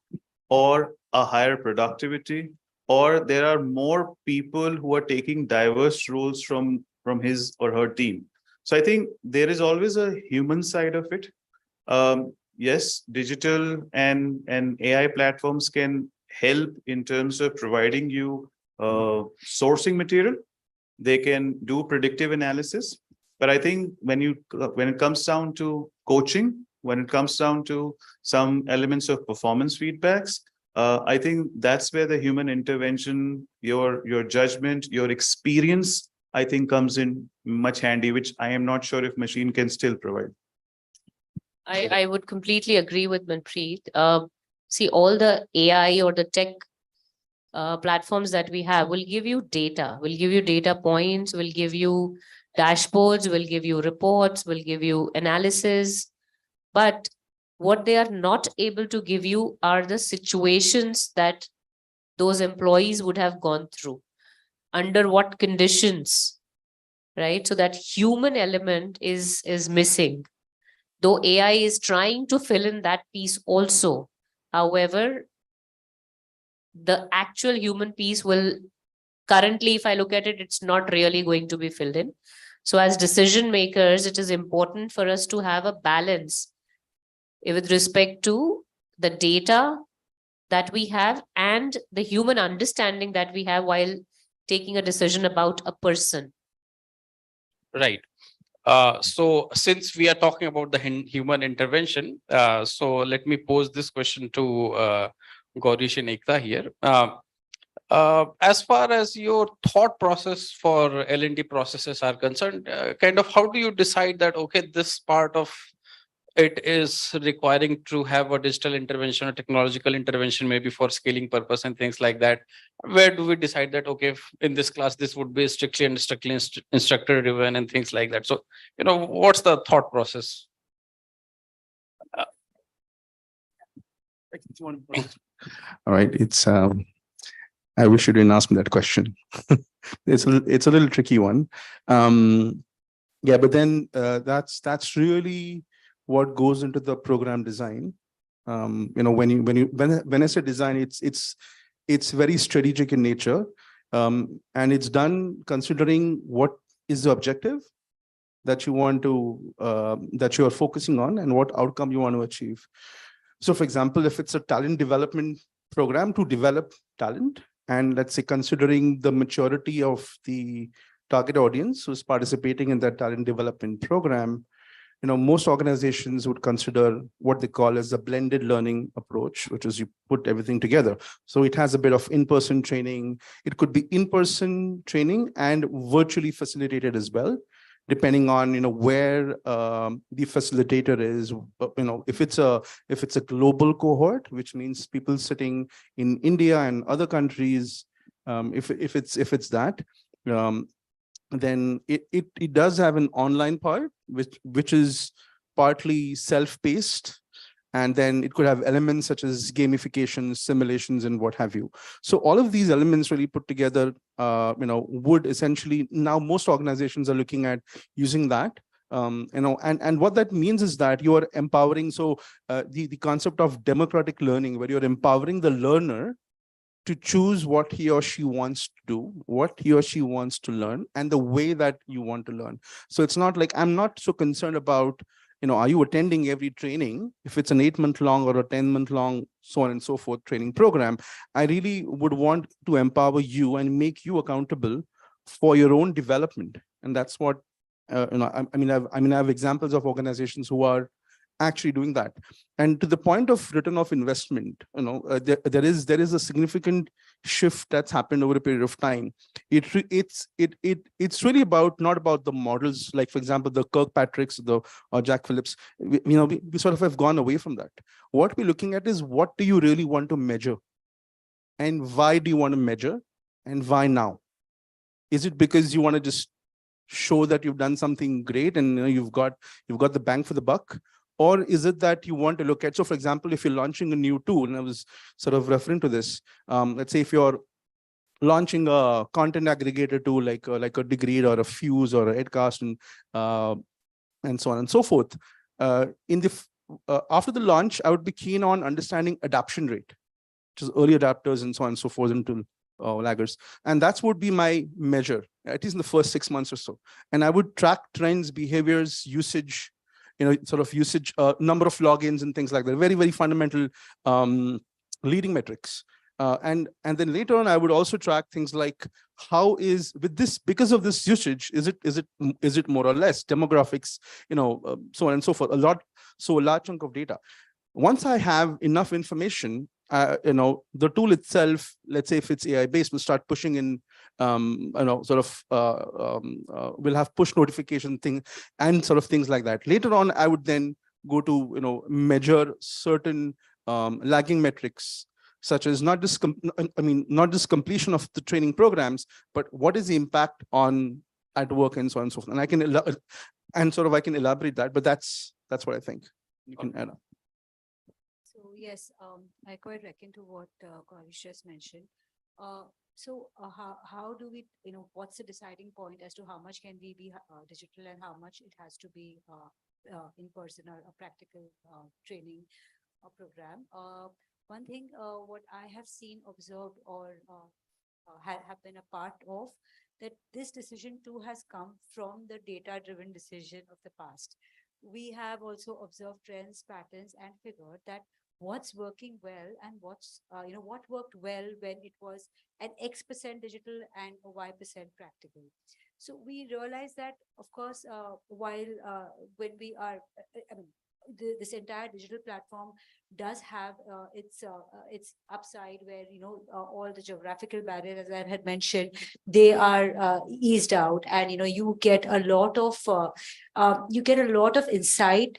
or a higher productivity, or there are more people who are taking diverse roles from his or her team. So I think there is always a human side of it. Yes, digital and AI platforms can help in terms of providing you sourcing material. They can do predictive analysis. But I think when it comes down to coaching, when it comes down to some elements of performance feedbacks, I think that's where the human intervention, your judgment, your experience, I think comes in much handy, which I am not sure if machine can still provide. I would completely agree with Manpreet. See, all the AI or the tech platforms that we have will give you data, will give you data points, will give you dashboards, will give you reports, will give you analysis. But what they are not able to give you are the situations that those employees would have gone through, under what conditions, right? So that human element is missing. Though AI is trying to fill in that piece also. However, the actual human piece will currently, if I look at it, it's not really going to be filled in. So as decision makers, it is important for us to have a balance with respect to the data that we have and the human understanding that we have while taking a decision about a person. Right. So since we are talking about the human intervention, so let me pose this question to Gaurish and Ekta here. As far as your thought process for L&D processes are concerned, kind of how do you decide that, okay, this part of it is requiring to have a digital intervention or technological intervention, maybe for scaling purpose and things like that? Where do we decide that, okay, in this class, this would be strictly instructor driven and things like that? So, what's the thought process? All right, it's I wish you didn't ask me that question. It's a little tricky one. Yeah, but then that's really what goes into the program design. When I say design, it's very strategic in nature, and it's done considering what is the objective that you want to that you are focusing on and what outcome you want to achieve. So, for example, if it's a talent development program to develop talent, and let's say considering the maturity of the target audience who's participating in that talent development program, most organizations would consider what they call as a blended learning approach, which is you put everything together. So it has a bit of in-person training. It could be in-person training and virtually facilitated as well, depending on where the facilitator is. If it's a global cohort, which means people sitting in India and other countries, if it's that, then it does have an online part, which is partly self-paced, and then it could have elements such as gamification, simulations, and what have you. So all of these elements really put together, would essentially, now most organizations are looking at using that And what that means is that you are empowering. So the concept of democratic learning, where you're empowering the learner to choose what he or she wants to do, what he or she wants to learn, and the way that you want to learn. So it's not like, I'm not so concerned about, are you attending every training? If it's an 8-month long or a 10-month long, so on and so forth training program, I really would want to empower you and make you accountable for your own development. And that's what, I have examples of organizations who are actually doing that. And to the point of return of investment, there is a significant shift that's happened over a period of time. It's really about, not about the models, like for example the Kirkpatricks, or Jack Phillips. We sort of have gone away from that. What we're looking at is, what do you really want to measure, and why do you want to measure, and why now? Is it because you want to just show that you've done something great and you've got the bang for the buck? Or is it that you want to look at, so for example, if you're launching a new tool, and I was sort of referring to this, let's say if you're launching a content aggregator tool like a Degree or a Fuse or a Edcast, and so on and so forth, after the launch, I would be keen on understanding adoption rate, which is early adapters and so on and so forth, into laggers. And that would be my measure, at least in the first 6 months or so. And I would track trends, behaviors, usage, usage, number of logins and things like that. Very, very fundamental leading metrics. And then later on, I would also track things like, how is, with this, because of this usage, is it more or less demographics, so on and so forth. A large chunk of data. Once I have enough information, the tool itself, let's say if it's AI based, will start pushing in, we'll have push notification thing and sort of things like that. Later on, I would then go to, measure certain lagging metrics, such as not just completion of the training programs, but what is the impact at work and so on and so forth. And I can elaborate that, but that's what I think you can add on. So yes, I quite reckon to what Gaurish just mentioned. How do we, what's the deciding point as to how much can we be digital and how much it has to be in person or a practical training program? One thing, what I have seen, observed, or have been a part of, that this decision too has come from the data-driven decision of the past. We have also observed trends, patterns, and figured that what's working well and what worked well when it was an X% digital and a Y% practical. So we realize that, of course, when we are, this entire digital platform does have its upside, where all the geographical barriers, as I had mentioned, they are eased out, and you get a lot of insight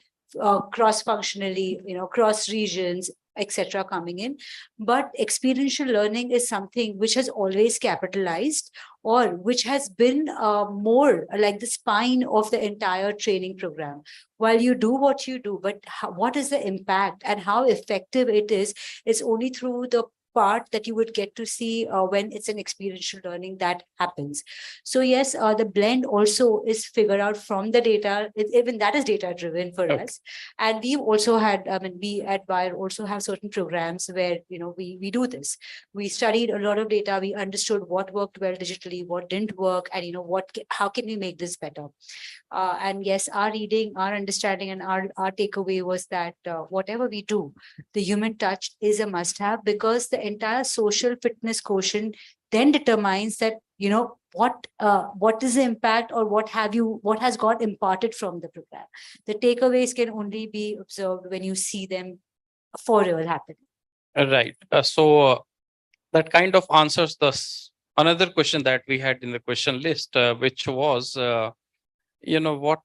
cross-functionally, cross regions, etc., coming in. But experiential learning is something which has always capitalized, or which has been more like the spine of the entire training program. While you do what you do, but what is the impact and how effective it is only through the part that you would get to see when it's an experiential learning that happens. So yes, the blend also is figured out from the data. Even that is data driven for us. And we've also had, we at Wire also have certain programs where, we do this. We studied a lot of data. We understood what worked well digitally, what didn't work, and, how can we make this better? And yes, our reading, our understanding, and our takeaway was that whatever we do, the human touch is a must-have, because the entire social fitness quotient then determines that, what is the impact, or what has got imparted from the program. The takeaways can only be observed when you see them for real happening. Right. So that kind of answers another question that we had in the question list, which was, what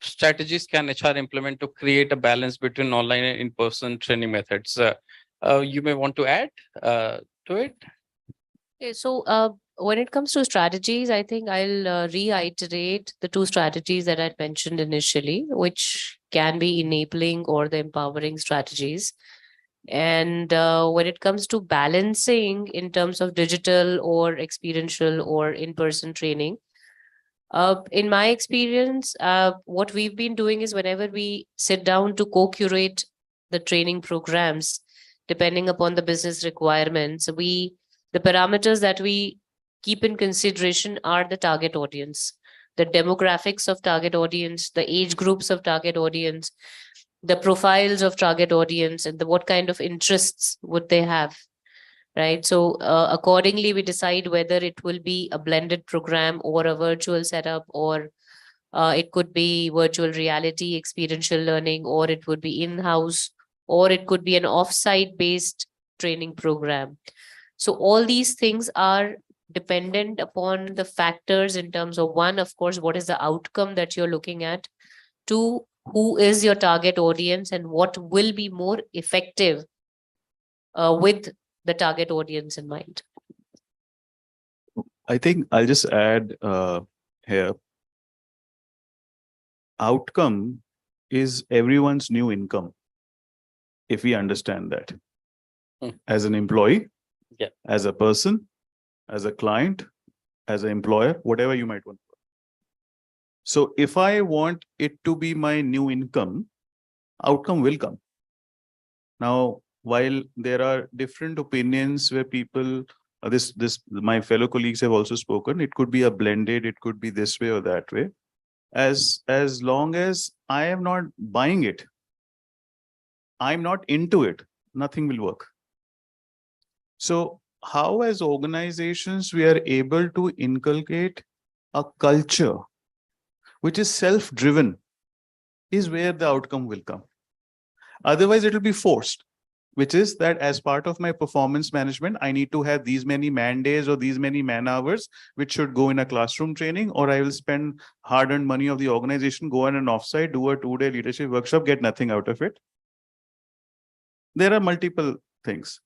strategies can HR implement to create a balance between online and in-person training methods? You may want to add to it. Okay, so when it comes to strategies, I think I'll reiterate the two strategies that I mentioned initially, which can be enabling or the empowering strategies. And when it comes to balancing in terms of digital or experiential or in-person training, In my experience, what we've been doing is whenever we sit down to co-curate the training programs, depending upon the business requirements, the parameters that we keep in consideration are the target audience, the demographics of target audience, the age groups of target audience, the profiles of target audience, and what kind of interests would they have, right? So accordingly, we decide whether it will be a blended program or a virtual setup, or it could be virtual reality, experiential learning, or it would be in-house, or it could be an off-site based training program. So all these things are dependent upon the factors in terms of, one, of course, what is the outcome that you're looking at? Two, who is your target audience and what will be more effective with the target audience in mind. I think I'll just add here. Outcome is everyone's new income, if we understand that. As an employee, Yeah. as a person, as a client, as an employer, whatever you might want. So if I want it to be my new income, outcome will come. Now, while there are different opinions where people, my fellow colleagues have also spoken, it could be a blended, it could be this way or that way. As long as I am not buying it, I'm not into it, nothing will work. So how as organizations we are able to inculcate a culture which is self-driven is where the outcome will come. Otherwise, it will be forced, which is that as part of my performance management, I need to have these many man days or these many man hours, which should go in a classroom training, or I will spend hard-earned money of the organization, go on an offsite, do a 2-day leadership workshop, get nothing out of it. There are multiple things.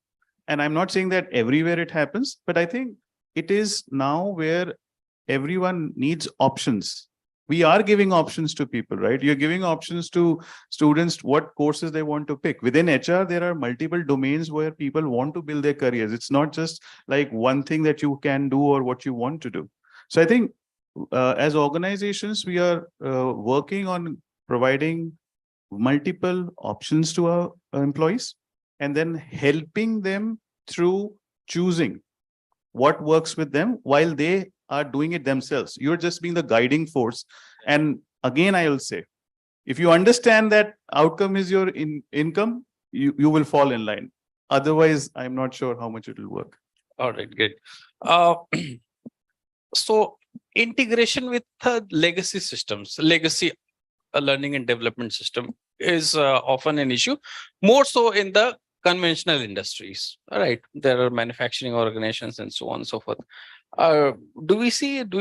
And I'm not saying that everywhere it happens, but I think it is now where everyone needs options. We are giving options to people, right? You're giving options to students what courses they want to pick. Within HR, there are multiple domains where people want to build their careers. It's not just like one thing that you can do or what you want to do. So I think as organizations, we are working on providing multiple options to our employees and then helping them through choosing what works with them while they are doing it themselves. You're just being the guiding force. And again, I will say, if you understand that outcome is your income, you will fall in line. Otherwise, I'm not sure how much it will work. All right, great. So integration with legacy systems, legacy learning and development system is often an issue, more so in the conventional industries. All right, there are manufacturing organizations and so on and so forth. Do you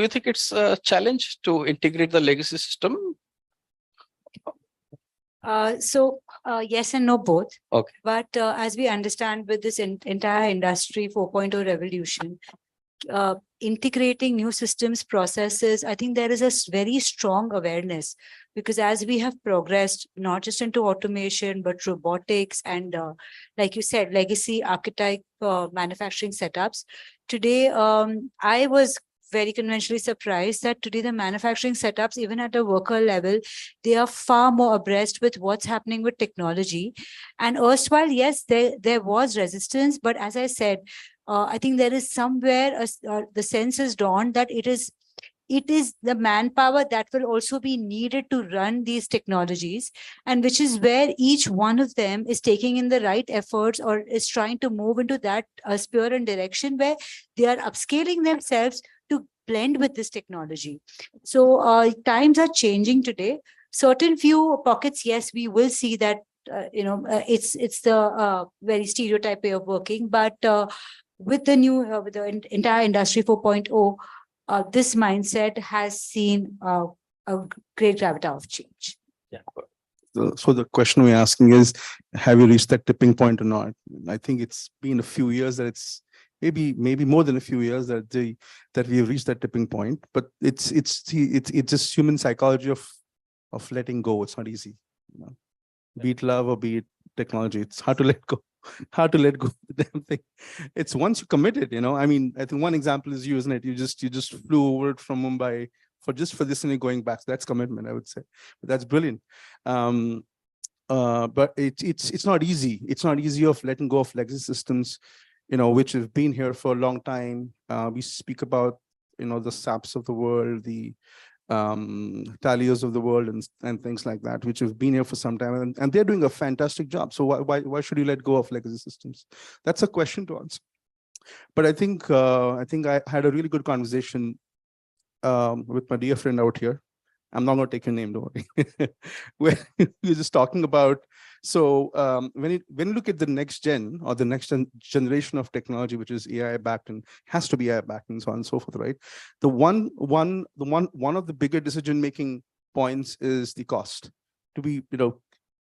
think it's a challenge to integrate the legacy system? Yes and no both. Okay. But as we understand with this entire industry 4.0 revolution, integrating new systems, processes, I think there is a very strong awareness, because as we have progressed, not just into automation, but robotics and like you said, legacy archetype manufacturing setups. Today, I was very conventionally surprised that today the manufacturing setups, even at a worker level, they are far more abreast with what's happening with technology. And erstwhile, yes, there was resistance, but as I said, I think there is somewhere the sense is dawned that it is the manpower that will also be needed to run these technologies, and which is where each one of them is taking in the right efforts or is trying to move into that sphere and direction where they are upscaling themselves to blend with this technology. So times are changing today. Certain few pockets, yes, we will see that it's the very stereotype way of working, but with the new with the entire industry 4.0, this mindset has seen a great gravitas of change. Yeah. So the question we're asking is, have you reached that tipping point or not? I think it's been a few years that it's maybe more than a few years that we have reached that tipping point. But it's just human psychology of letting go. It's not easy, be it love or be it technology. It's hard to let go. Hard to let go of the damn thing. It's once you commit it, I mean, I think one example is you, isn't it? You just flew over from Mumbai for this and going back. So that's commitment, I would say. But that's brilliant. But it's not easy. It's not easy of letting go of legacy systems, which have been here for a long time. We speak about, the SAPs of the world, the Talios of the world, and things like that, which have been here for some time, and they're doing a fantastic job. So why should you let go of legacy systems? That's a question to answer. But I think I had a really good conversation with my dear friend out here. I'm not going to take your name, don't worry. Where we were just talking about, so when you look at the next gen or the next generation of technology, which is AI backed and has to be AI backed and so on and so forth, right? One of the bigger decision making points is the cost. To be,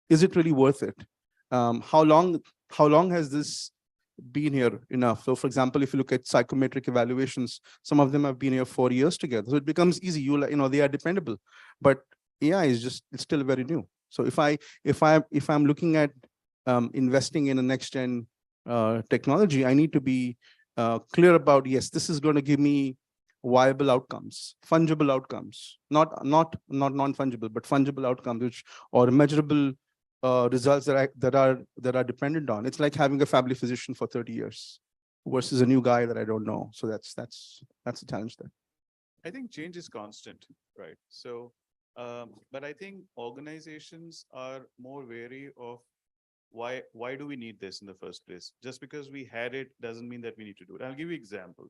is it really worth it? How long has this been here enough? So for example, if you look at psychometric evaluations, some of them have been here 4 years together. So it becomes easy. They are dependable, but AI it's still very new. So if I'm looking at investing in a next gen technology, I need to be clear about, yes, this is going to give me viable outcomes, fungible outcomes, not non-fungible, but fungible outcomes, or measurable results that are dependent on. It's like having a family physician for 30 years versus a new guy that I don't know. So that's the challenge there. I think change is constant, right? So, but I think organizations are more wary of why do we need this in the first place? Just because we had it doesn't mean that we need to do it. I'll give you an example.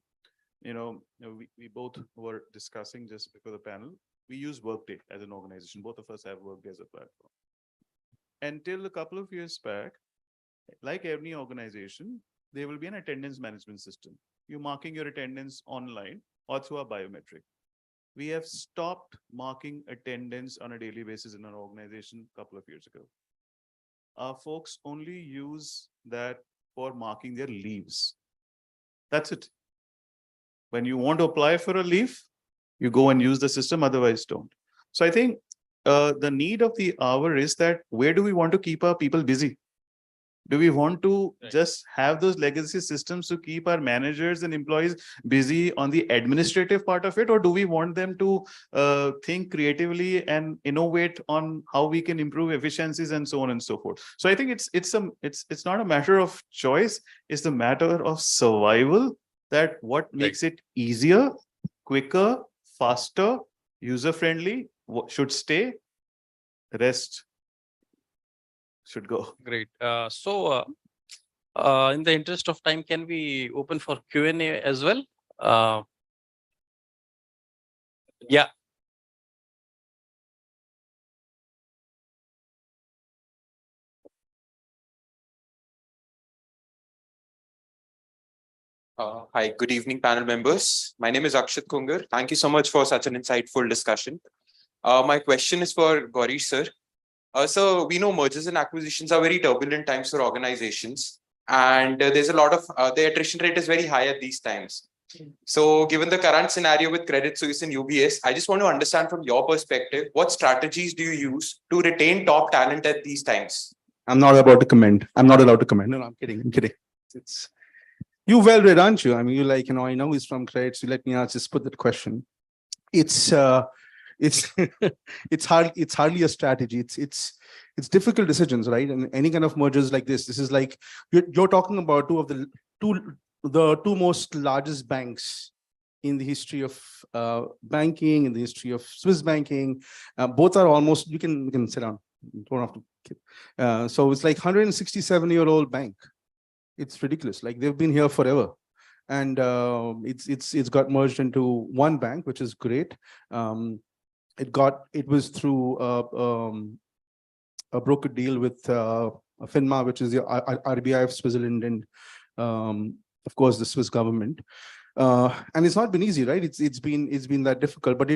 We both were discussing just before the panel. We use Workday as an organization. Both of us have Workday as a platform. Until a couple of years back, like any organization, there will be an attendance management system. You're marking your attendance online or through a biometric. We have stopped marking attendance on a daily basis in our organization a couple of years ago. Our folks only use that for marking their leaves. That's it. When you want to apply for a leave, you go and use the system, otherwise don't. So I think the need of the hour is that where do we want to keep our people busy? Do we want to just have those legacy systems to keep our managers and employees busy on the administrative part of it, or do we want them to think creatively and innovate on how we can improve efficiencies and so on and so forth? So I think it's not a matter of choice; it's a matter of survival. That what makes it easier, quicker, faster, user-friendly should stay. The rest should go. Great. So in the interest of time, can we open for Q&A as well? Yeah. Hi, good evening, panel members. My name is Akshat Kungar. Thank you so much for such an insightful discussion. My question is for Gaurish sir. So we know mergers and acquisitions are very turbulent times for organizations, and there's a lot of the attrition rate is very high at these times. So given the current scenario with Credit Suisse and UBS, I just want to understand from your perspective, what strategies do you use to retain top talent at these times? I'm not about to comment. I'm not allowed to comment. No, I'm kidding. It's you well read, aren't you? I mean, I know he's from Credit. So let me just put that question. It's it's hardly a strategy. It's difficult decisions, right? And any kind of mergers like this is like you're talking about the two most largest banks in the history of banking, in the history of Swiss banking. Both are almost, you can sit down. You don't have to. So it's like 167-year-old bank. It's ridiculous. Like they've been here forever. And it's got merged into one bank, which is great. It was through a broker deal with FINMA, which is the RBI of Switzerland, and of course the Swiss government. And it's not been easy, right? It's been that difficult, but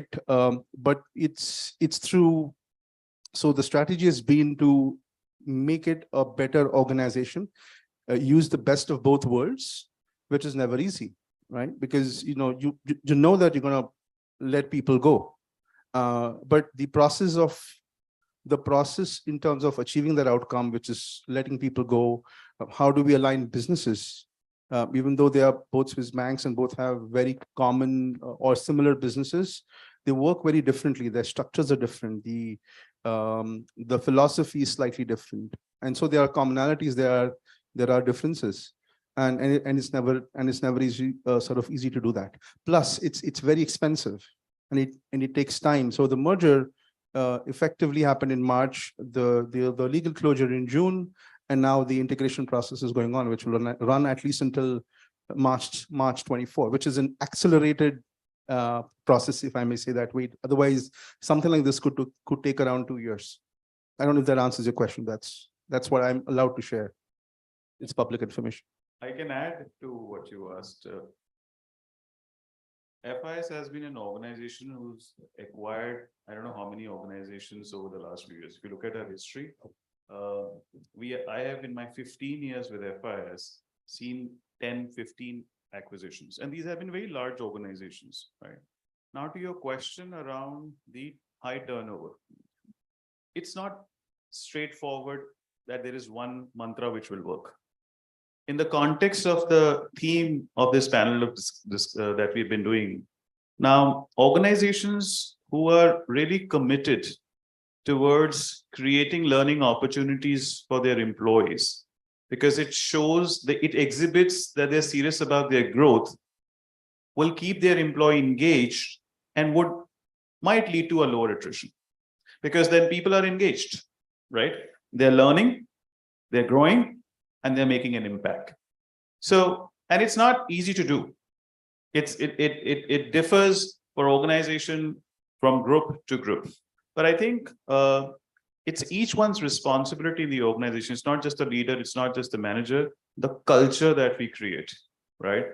it's through. So the strategy has been to make it a better organization, use the best of both worlds, which is never easy, right? Because you know that you're gonna let people go. But the process in terms of achieving that outcome, which is letting people go, how do we align businesses? Even though they are both Swiss banks and both have very common or similar businesses, they work very differently. Their structures are different. The philosophy is slightly different. And so there are commonalities, there are differences. And it's never easy, sort of easy to do that. Plus, it's very expensive, and it takes time. So the merger effectively happened in March, the legal closure in June, and now the integration process is going on, which will run at least until March 24, which is an accelerated process, if I may say that way. Otherwise, something like this could take around 2 years. I don't know if that answers your question. That's what I'm allowed to share. It's public information. I can add to what you asked. FIS has been an organization who's acquired, I don't know how many organizations over the last few years. If you look at our history, I have in my 15 years with FIS seen 10, 15 acquisitions, and these have been very large organizations, right? Now to your question around the high turnover, it's not straightforward that there is one mantra which will work. In the context of the theme of this panel of that we've been doing, now organizations who are really committed towards creating learning opportunities for their employees, because it shows that it exhibits that they're serious about their growth, will keep their employee engaged and might lead to a lower attrition, because then people are engaged, right? They're learning, they're growing, and they're making an impact. So, and it's not easy to do. It differs for organization from group to group. But I think it's each one's responsibility in the organization. It's not just the leader, it's not just the manager, the culture that we create, right?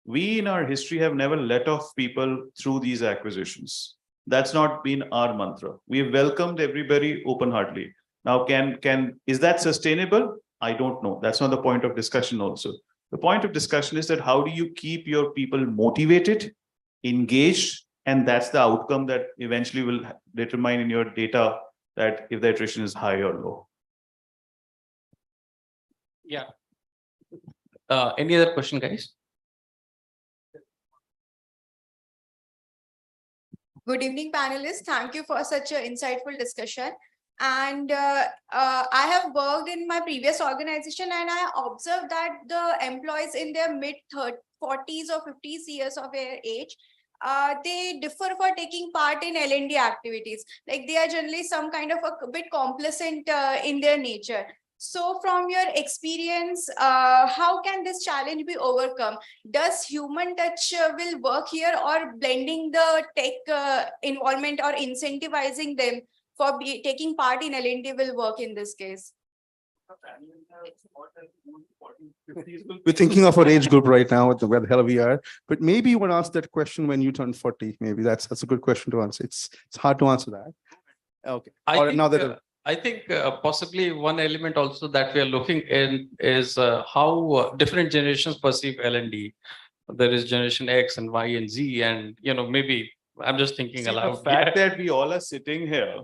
We in our history have never let off people through these acquisitions. That's not been our mantra. We've welcomed everybody open-heartedly. Now, is that sustainable? I don't know. That's not the point of discussion also. The point of discussion is that how do you keep your people motivated, engaged, and that's the outcome that eventually will determine in your data that if the attrition is high or low. Yeah. Any other question, guys? Good evening, panelists. Thank you for such an insightful discussion. And I have worked in my previous organization, and I observed that the employees in their mid-40s or 50s years of their age, they differ for taking part in L&D activities. Like they are generally some kind of a bit complacent in their nature. So from your experience, how can this challenge be overcome? Does human touch will work here, or blending the tech involvement or incentivizing them for taking part in L&D will work in this case? We're thinking of our age group right now, where the hell we are. But maybe you want to ask that question when you turn 40. Maybe that's a good question to answer. It's hard to answer that. Okay. I think possibly one element also that we are looking in is how different generations perceive L&D. There is generation X and Y and Z, and maybe I'm just thinking aloud. The fact that we all are sitting here,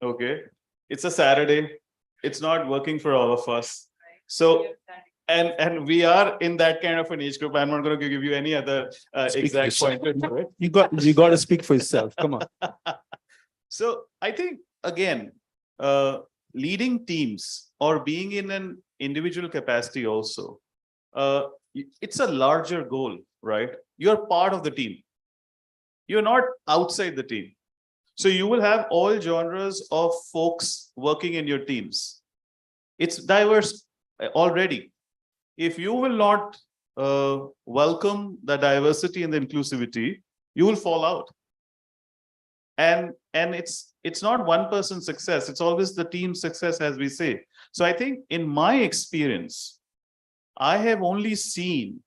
okay, it's a Saturday, it's not working for all of us. So, and we are in that kind of an age group. I'm not going to give you any other exact point. You got to speak for yourself. Come on. So I think again, leading teams or being in an individual capacity also, it's a larger goal, right? You're part of the team. You're not outside the team. So you will have all genres of folks working in your teams. It's diverse already. If you will not welcome the diversity and the inclusivity, you will fall out. And it's not one person's success, it's always the team's success, as we say. So I think in my experience, I have only seen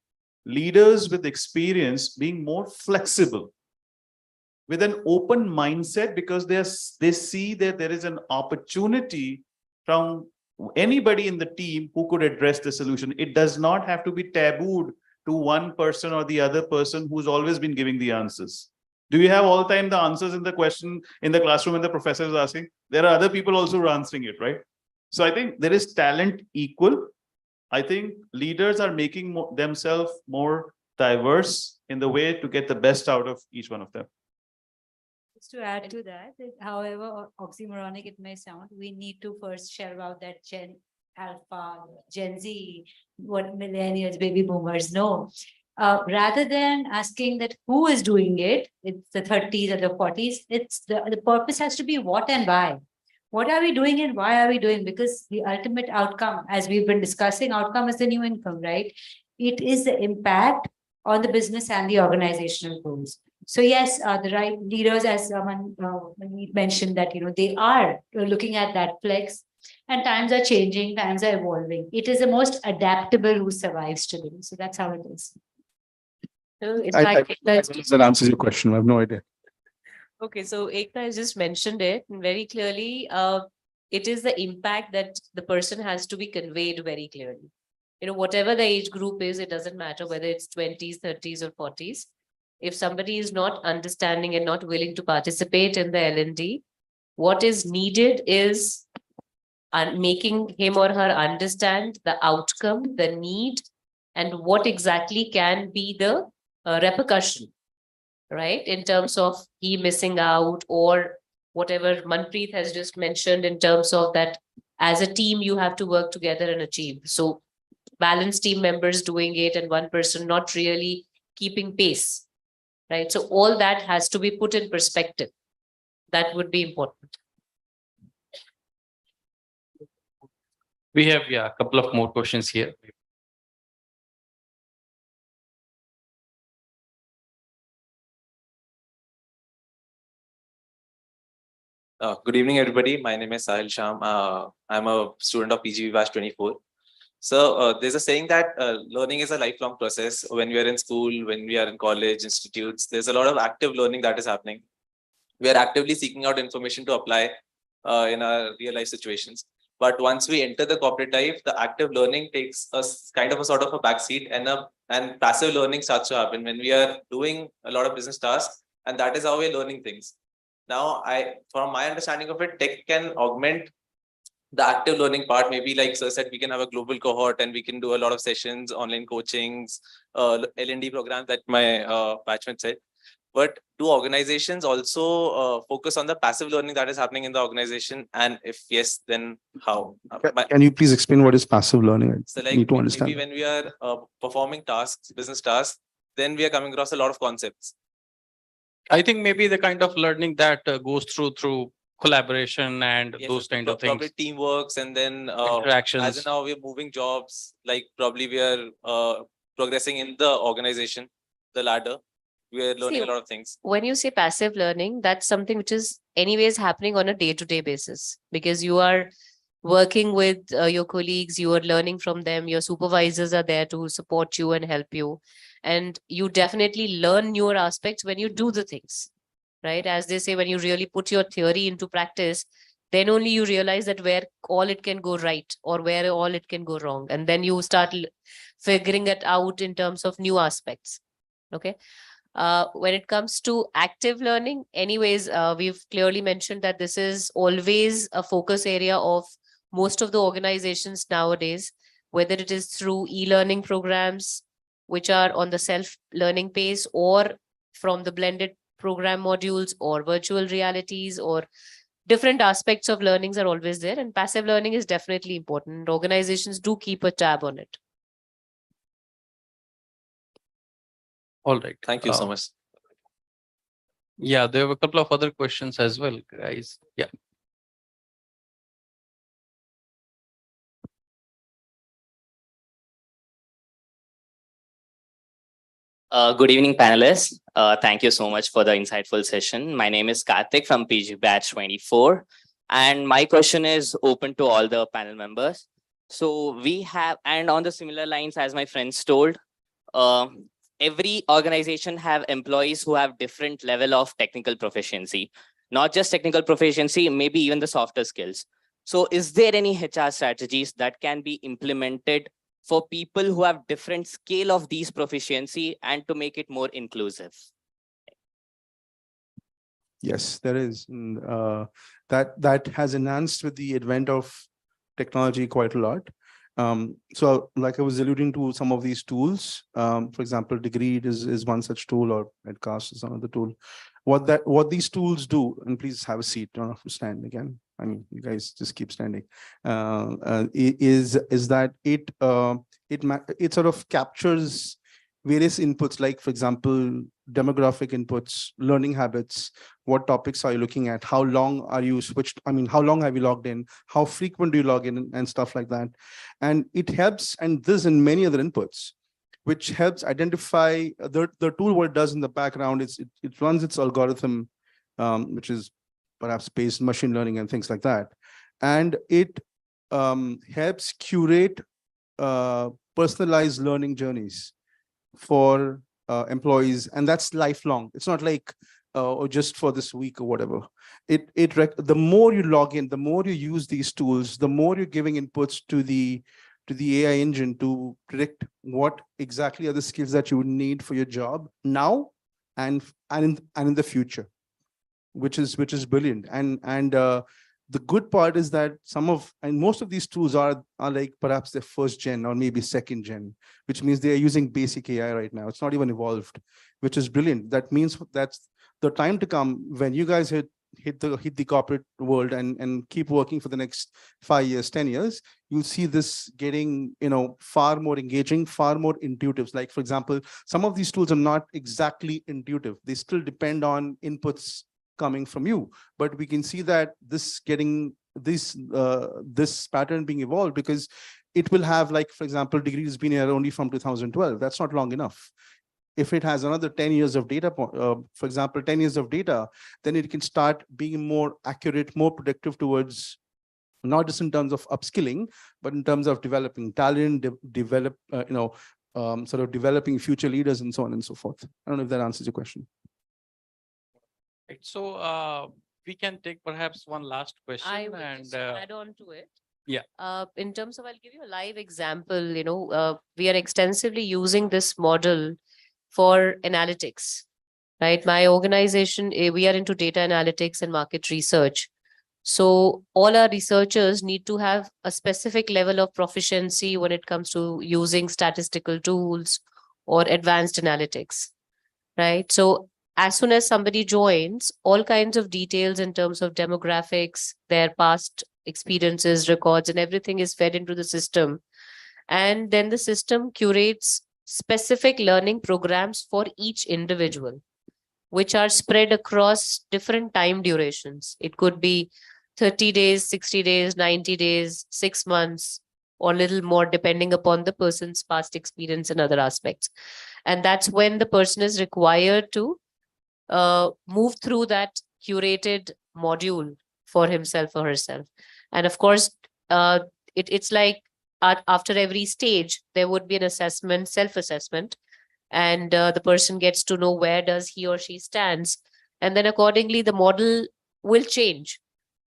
leaders with experience being more flexible, with an open mindset, because they see that there is an opportunity from anybody in the team who could address the solution. It does not have to be tabooed to one person or the other person who's always been giving the answers. Do you have all the time the answers in the question in the classroom when the professor is asking? There are other people also who are answering it, right? So I think there is talent equal. I think leaders are making themselves more diverse in the way to get the best out of each one of them. Just to add to that, however oxymoronic it may sound, we need to first share out that Gen Alpha, Gen Z, what millennials, baby boomers know. Rather than asking that who is doing it, it's the 30s or the 40s, it's the purpose has to be what and why. What are we doing and why are we doing? Because the ultimate outcome, as we've been discussing, outcome is the new income, right? It is the impact on the business and the organizational goals. So yes, the right leaders, as Manmeet mentioned, that they are looking at that flex, and times are changing, times are evolving. It is the most adaptable who survives today. So that's how it is. So in I fact, don't know if that answers your question. I have no idea. okay, so Ekta has just mentioned it very clearly. It is the impact that the person has to be conveyed very clearly. Whatever the age group is, it doesn't matter whether it's 20s, 30s, or 40s. If somebody is not understanding and not willing to participate in the L&D, what is needed is making him or her understand the outcome, the need, and what exactly can be the repercussion, right? In terms of he missing out, or whatever Manpreet has just mentioned in terms of that as a team, you have to work together and achieve. So balanced team members doing it and one person not really keeping pace, right? So all that has to be put in perspective. That would be important. We have, a couple of more questions here. Good evening, everybody. My name is Sahil Sham. I'm a student of PGB Batch 24. So there's a saying that learning is a lifelong process. When we are in school, when we are in college, institutes, there's a lot of active learning that is happening. We are actively seeking out information to apply in our real life situations. But once we enter the corporate life, the active learning takes us kind of a sort of a backseat, and passive learning starts to happen when we are doing a lot of business tasks, and that is how we're learning things. Now, from my understanding of it, tech can augment the active learning part. Maybe like Sir said, we can have a global cohort and we can do a lot of sessions, online coachings, L&D programs that my batchmate said. But do organizations also focus on the passive learning that is happening in the organization? And if yes, then how? Can you please explain what is passive learning? So I need to understand. maybe when we are performing tasks, business tasks, then we are coming across a lot of concepts. I think maybe the kind of learning that goes through collaboration and those kind of things. Probably teamworks, and then interactions. as in now we're moving jobs, like probably we are progressing in the organization, the ladder. We are learning a lot of things. When you say passive learning, that's something which is anyways happening on a day-to-day basis, because you are working with your colleagues, you are learning from them, your supervisors are there to support you and help you. And you definitely learn newer aspects when you do the things, right? As they say, when you really put your theory into practice, then only you realize that where all it can go right or where all it can go wrong. And then you start figuring it out in terms of new aspects. Okay. When it comes to active learning, anyways, we've clearly mentioned that this is always a focus area of most of the organizations nowadays, whether it is through e-learning programs, which are on the self-learning pace, or from the blended program modules, or virtual realities, or different aspects of learnings are always there. And passive learning is definitely important. Organizations do keep a tab on it. All right. Thank you so much. Yeah, there were a couple of other questions as well, guys. Yeah. Good evening, panelists. Thank you so much for the insightful session. My name is Karthik from PG Batch 24. And my question is open to all the panel members. So we have, and on the similar lines as my friends told, every organization have employees who have different level of technical proficiency, not just technical proficiency, maybe even the softer skills. So is there any HR strategies that can be implemented for people who have different scale of these proficiency and to make it more inclusive? Yes, there is. And, that has enhanced with the advent of technology quite a lot. So like I was alluding to some of these tools, for example, Degreed is one such tool, or Medcast is another tool. what these tools do, and please have a seat, don't have to stand again. I mean, you guys just keep standing. Is that it sort of captures various inputs, like, for example, demographic inputs, learning habits, what topics are you looking at, how long are you switched, I mean, how long have you logged in, how frequent do you log in, and stuff like that. And it helps, and this and many other inputs, which helps identify the tool. What it does in the background is it runs its algorithm, which is perhaps based machine learning and things like that. And it helps curate personalized learning journeys for employees, and that's lifelong. It's not like or just for this week or whatever. The more you log in, the more you use these tools, the more you're giving inputs to the AI engine to predict what exactly are the skills that you would need for your job now and in the future, which is brilliant. And the good part is that most of these tools are like perhaps their first gen or maybe second gen, which means they are using basic AI right now. It's not even evolved, which is brilliant. That means that's the time to come when you guys hit the corporate world and keep working for the next 5 years, 10 years, you'll see this getting, far more engaging, far more intuitive. Like, for example, some of these tools are not exactly intuitive. They still depend on inputs coming from you, but we can see that this pattern being evolved, because it will have, like, for example, degrees been here only from 2012. That's not long enough. If it has another 10 years of data, for example, 10 years of data, then it can start being more accurate, more predictive towards, not just in terms of upskilling, but in terms of developing talent, sort of developing future leaders and so on and so forth. I don't know if that answers your question. Right. So we can take perhaps one last question. I will just add on to it. Yeah. In terms of, I'll give you a live example. We are extensively using this model for analytics, right? My organization, we are into data analytics and market research. So all our researchers need to have a specific level of proficiency when it comes to using statistical tools or advanced analytics, right? So as soon as somebody joins, all kinds of details in terms of demographics, their past experiences, records, and everything is fed into the system. And then the system curates specific learning programs for each individual, which are spread across different time durations. It could be 30 days, 60 days, 90 days, 6 months, or a little more, depending upon the person's past experience and other aspects. And that's when the person is required to move through that curated module for himself or herself. And of course, it's like after every stage, there would be an assessment, self-assessment, and the person gets to know where does he or she stands. And then accordingly, the model will change.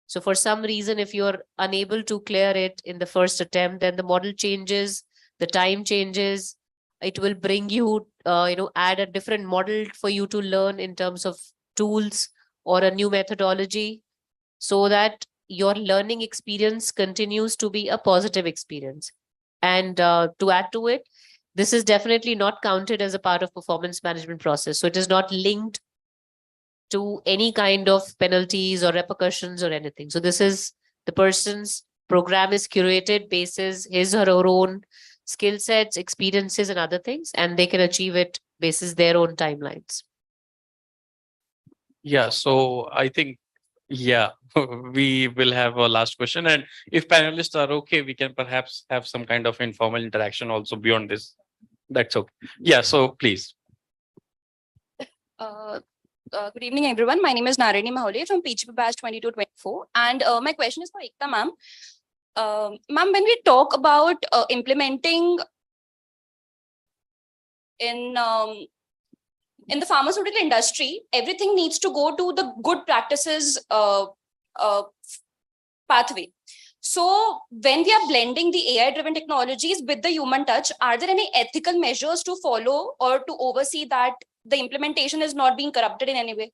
So for some reason, if you're unable to clear it in the first attempt, then the model changes, the time changes. It will bring you, add a different model for you to learn in terms of tools or a new methodology, so that your learning experience continues to be a positive experience. And to add to it, this is definitely not counted as a part of performance management process. So it is not linked to any kind of penalties or repercussions or anything. So this is the person's program is curated basis his or her own skill sets, experiences, and other things, and they can achieve it basis their own timelines. Yeah, so I think, yeah, we will have a last question. And if panelists are okay, we can perhaps have some kind of informal interaction also beyond this. That's okay. Yeah, so please. Good evening, everyone. My name is Narani Mahole from PGP Batch 2224. And my question is for Ekta ma'am. Ma'am, when we talk about implementing in the pharmaceutical industry, everything needs to go to the good practices pathway. So when we are blending the AI-driven technologies with the human touch, are there any ethical measures to follow or to oversee that the implementation is not being corrupted in any way?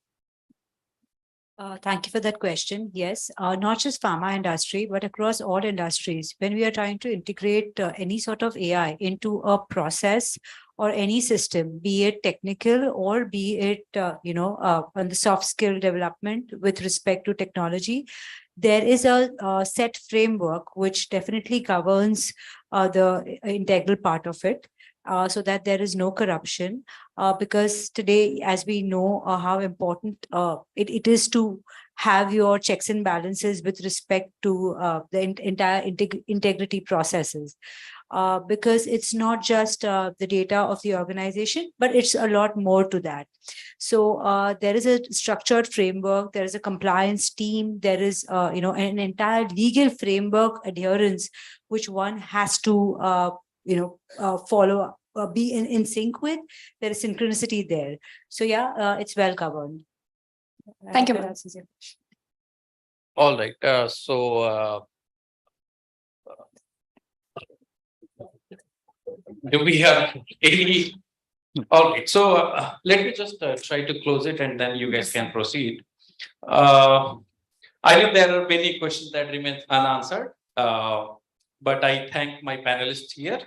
Thank you for that question. Yes, not just pharma industry, but across all industries, when we are trying to integrate any sort of AI into a process or any system, be it technical or be it, on the soft skill development with respect to technology, there is a set framework which definitely governs the integral part of it, so that there is no corruption. Because today, as we know, how important it is to have your checks and balances with respect to the entire integrity processes. Because it's not just the data of the organization, but it's a lot more to that. So there is a structured framework, there is a compliance team, there is an entire legal framework adherence which one has to follow, be in sync with. There is synchronicity there. So yeah, it's well governed. Thank you, That ma'am. answers your question. All right. Do we have any? All right. So let me just try to close it, and then you guys can proceed. I know there are many questions that remain unanswered, but I thank my panelists here,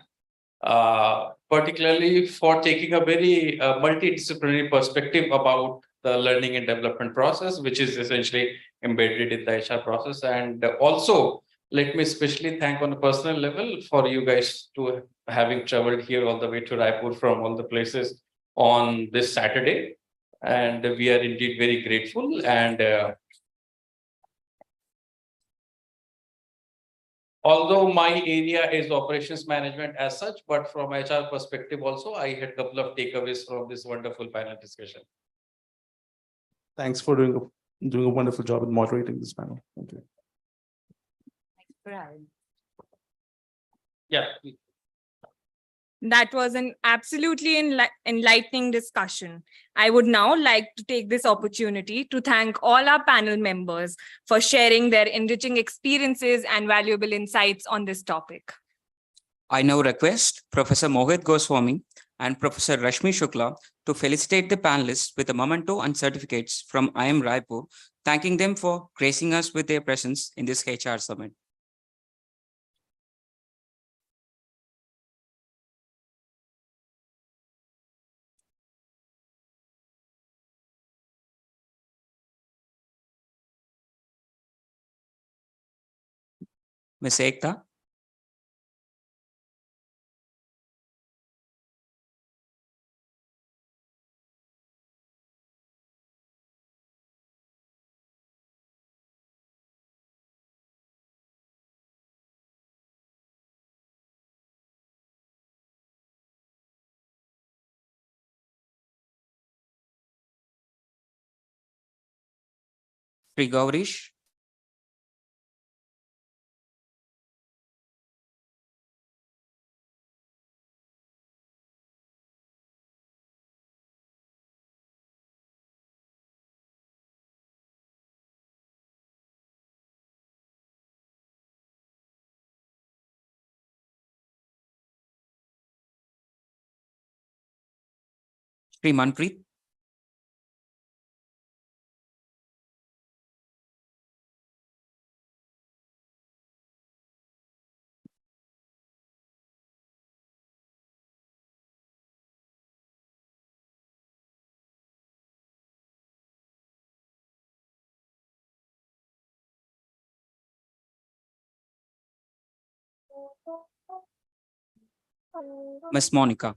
particularly for taking a very multidisciplinary perspective about the learning and development process, which is essentially embedded in the HR process. And also, let me especially thank on a personal level for you guys to having traveled here all the way to Raipur from all the places on this Saturday. And we are indeed very grateful. And although my area is operations management as such, but from HR perspective also, I had a couple of takeaways from this wonderful panel discussion. Thanks for doing a wonderful job in moderating this panel. Thank you. Yeah. That was an absolutely enlightening discussion. I would now like to take this opportunity to thank all our panel members for sharing their enriching experiences and valuable insights on this topic. I now request Professor Mohit Goswami and Professor Rashmi Shukla to felicitate the panelists with a memento and certificates from IIM Raipur, thanking them for gracing us with their presence in this HR summit. Ms. Ekta. Sri Gaurish. Sri Manpreet. Ms. Monica.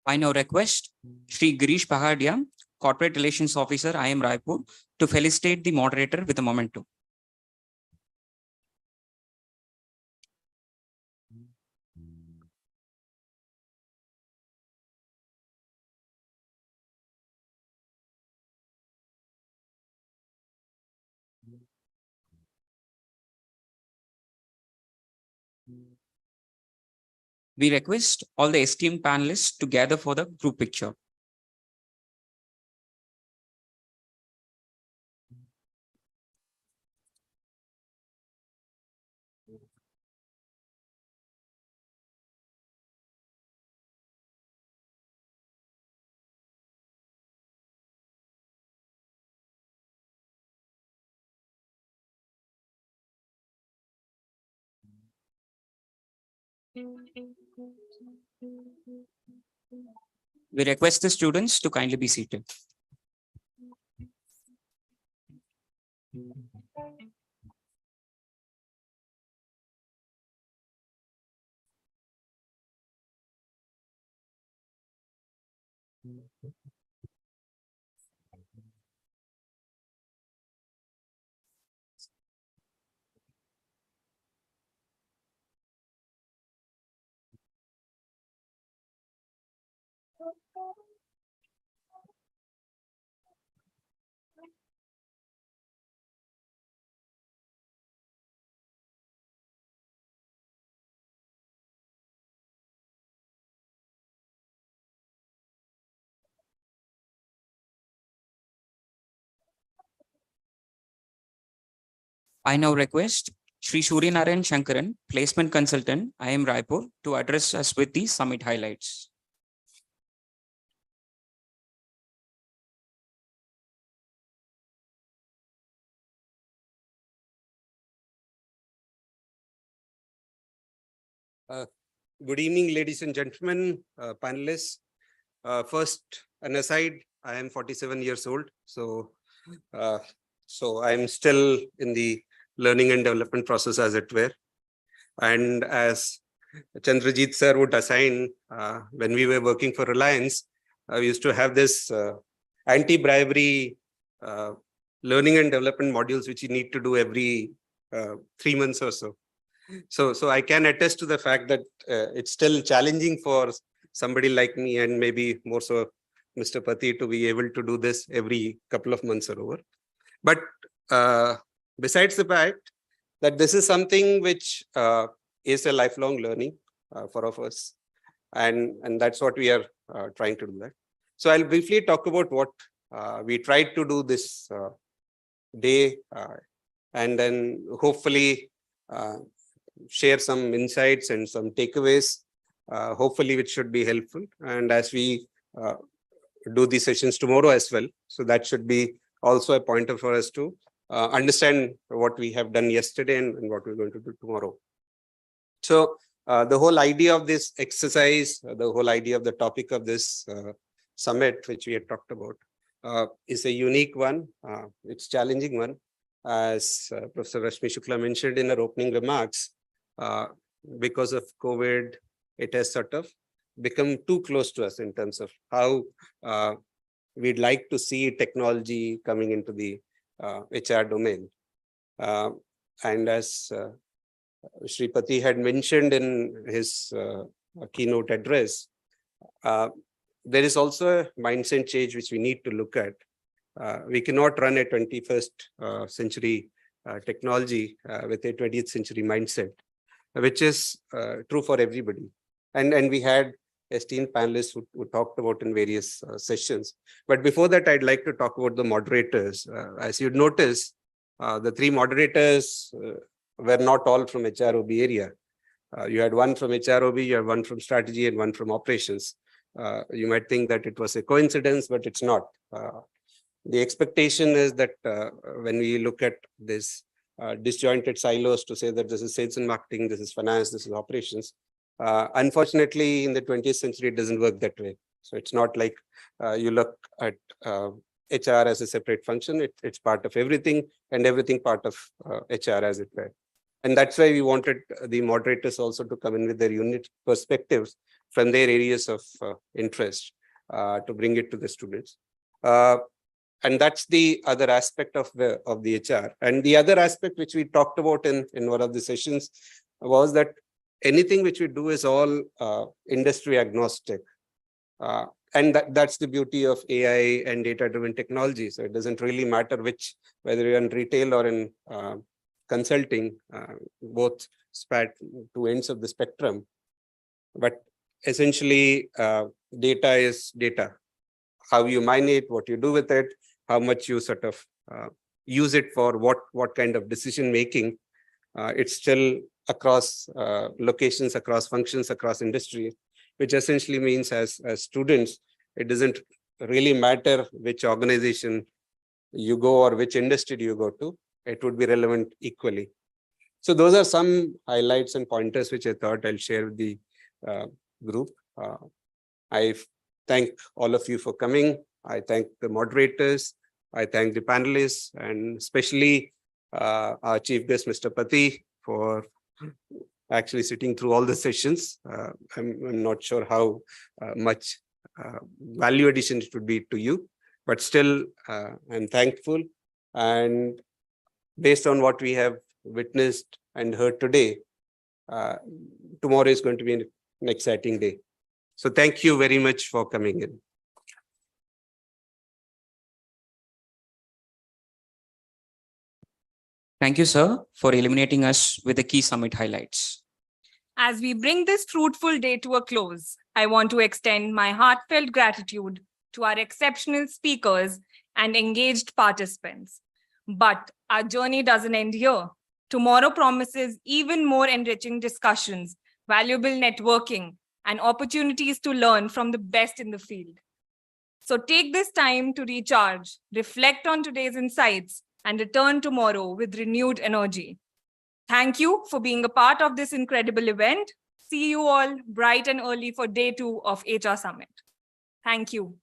I now request Sri Girish Pahadia, Corporate Relations Officer, IIM Raipur, to felicitate the moderator with a memento. We request all the esteemed panelists to gather for the group picture. We request the students to kindly be seated. I now request Shri Suryanarayan Shankaran, Placement Consultant, IIM Raipur, to address us with the summit highlights. Good evening, ladies and gentlemen, panelists. First, an aside, I am 47 years old, so I'm still in the learning and development process, as it were. And as Chandrajit sir would assign, when we were working for Reliance, we used to have this anti-bribery learning and development modules, which you need to do every 3 months or so. So I can attest to the fact that it's still challenging for somebody like me, and maybe more so Mr. Pati, to be able to do this every couple of months or over. But besides the fact that this is something which is a lifelong learning for all of us, and that's what we are trying to do that. So I'll briefly talk about what we tried to do this day, and then hopefully share some insights and some takeaways, hopefully which should be helpful. And as we do these sessions tomorrow as well, so that should be also a pointer for us to understand what we have done yesterday and what we're going to do tomorrow. So the whole idea of this exercise, the whole idea of the topic of this summit, which we had talked about, is a unique one. It's challenging one. As Professor Rashmi Shukla mentioned in her opening remarks, because of COVID, it has sort of become too close to us in terms of how we'd like to see technology coming into the HR domain. And as Shripati had mentioned in his keynote address, there is also a mindset change which we need to look at. We cannot run a 21st century technology with a 20th century mindset, which is true for everybody. And we had esteemed panelists who talked about in various sessions. But before that, I'd like to talk about the moderators. As you'd notice, the three moderators were not all from HROB area. You had one from HROB, you had one from strategy, and one from operations. You might think that it was a coincidence, but it's not. The expectation is that when we look at this disjointed silos to say that this is sales and marketing, this is finance, this is operations, unfortunately, in the 20th century, it doesn't work that way. So it's not like you look at HR as a separate function. It's part of everything, and everything part of HR as it were. And that's why we wanted the moderators also to come in with their unique perspectives from their areas of interest to bring it to the students. And that's the other aspect of the HR. And the other aspect which we talked about in one of the sessions was that anything which we do is all industry agnostic. And that's the beauty of AI and data-driven technology. So it doesn't really matter whether you're in retail or in consulting, both span two ends of the spectrum. but essentially data is data. How you mine it, what you do with it, how much you sort of use it for what kind of decision making. It's still across locations, across functions, across industry, which essentially means as students, it doesn't really matter which organization you go or which industry you go to, it would be relevant equally. So those are some highlights and pointers which I thought I'll share with the group. I thank all of you for coming. I thank the moderators. I thank the panelists, and especially our chief guest, Mr. Pati, for actually sitting through all the sessions. I'm not sure how much value addition it would be to you, but still I'm thankful. And based on what we have witnessed and heard today, tomorrow is going to be an exciting day. So thank you very much for coming in. Thank you, sir, for illuminating us with the key summit highlights. As we bring this fruitful day to a close, I want to extend my heartfelt gratitude to our exceptional speakers and engaged participants. But our journey doesn't end here. Tomorrow promises even more enriching discussions, valuable networking, and opportunities to learn from the best in the field. So take this time to recharge, reflect on today's insights, and return tomorrow with renewed energy. Thank you for being a part of this incredible event. See you all bright and early for day 2 of HR Summit. Thank you.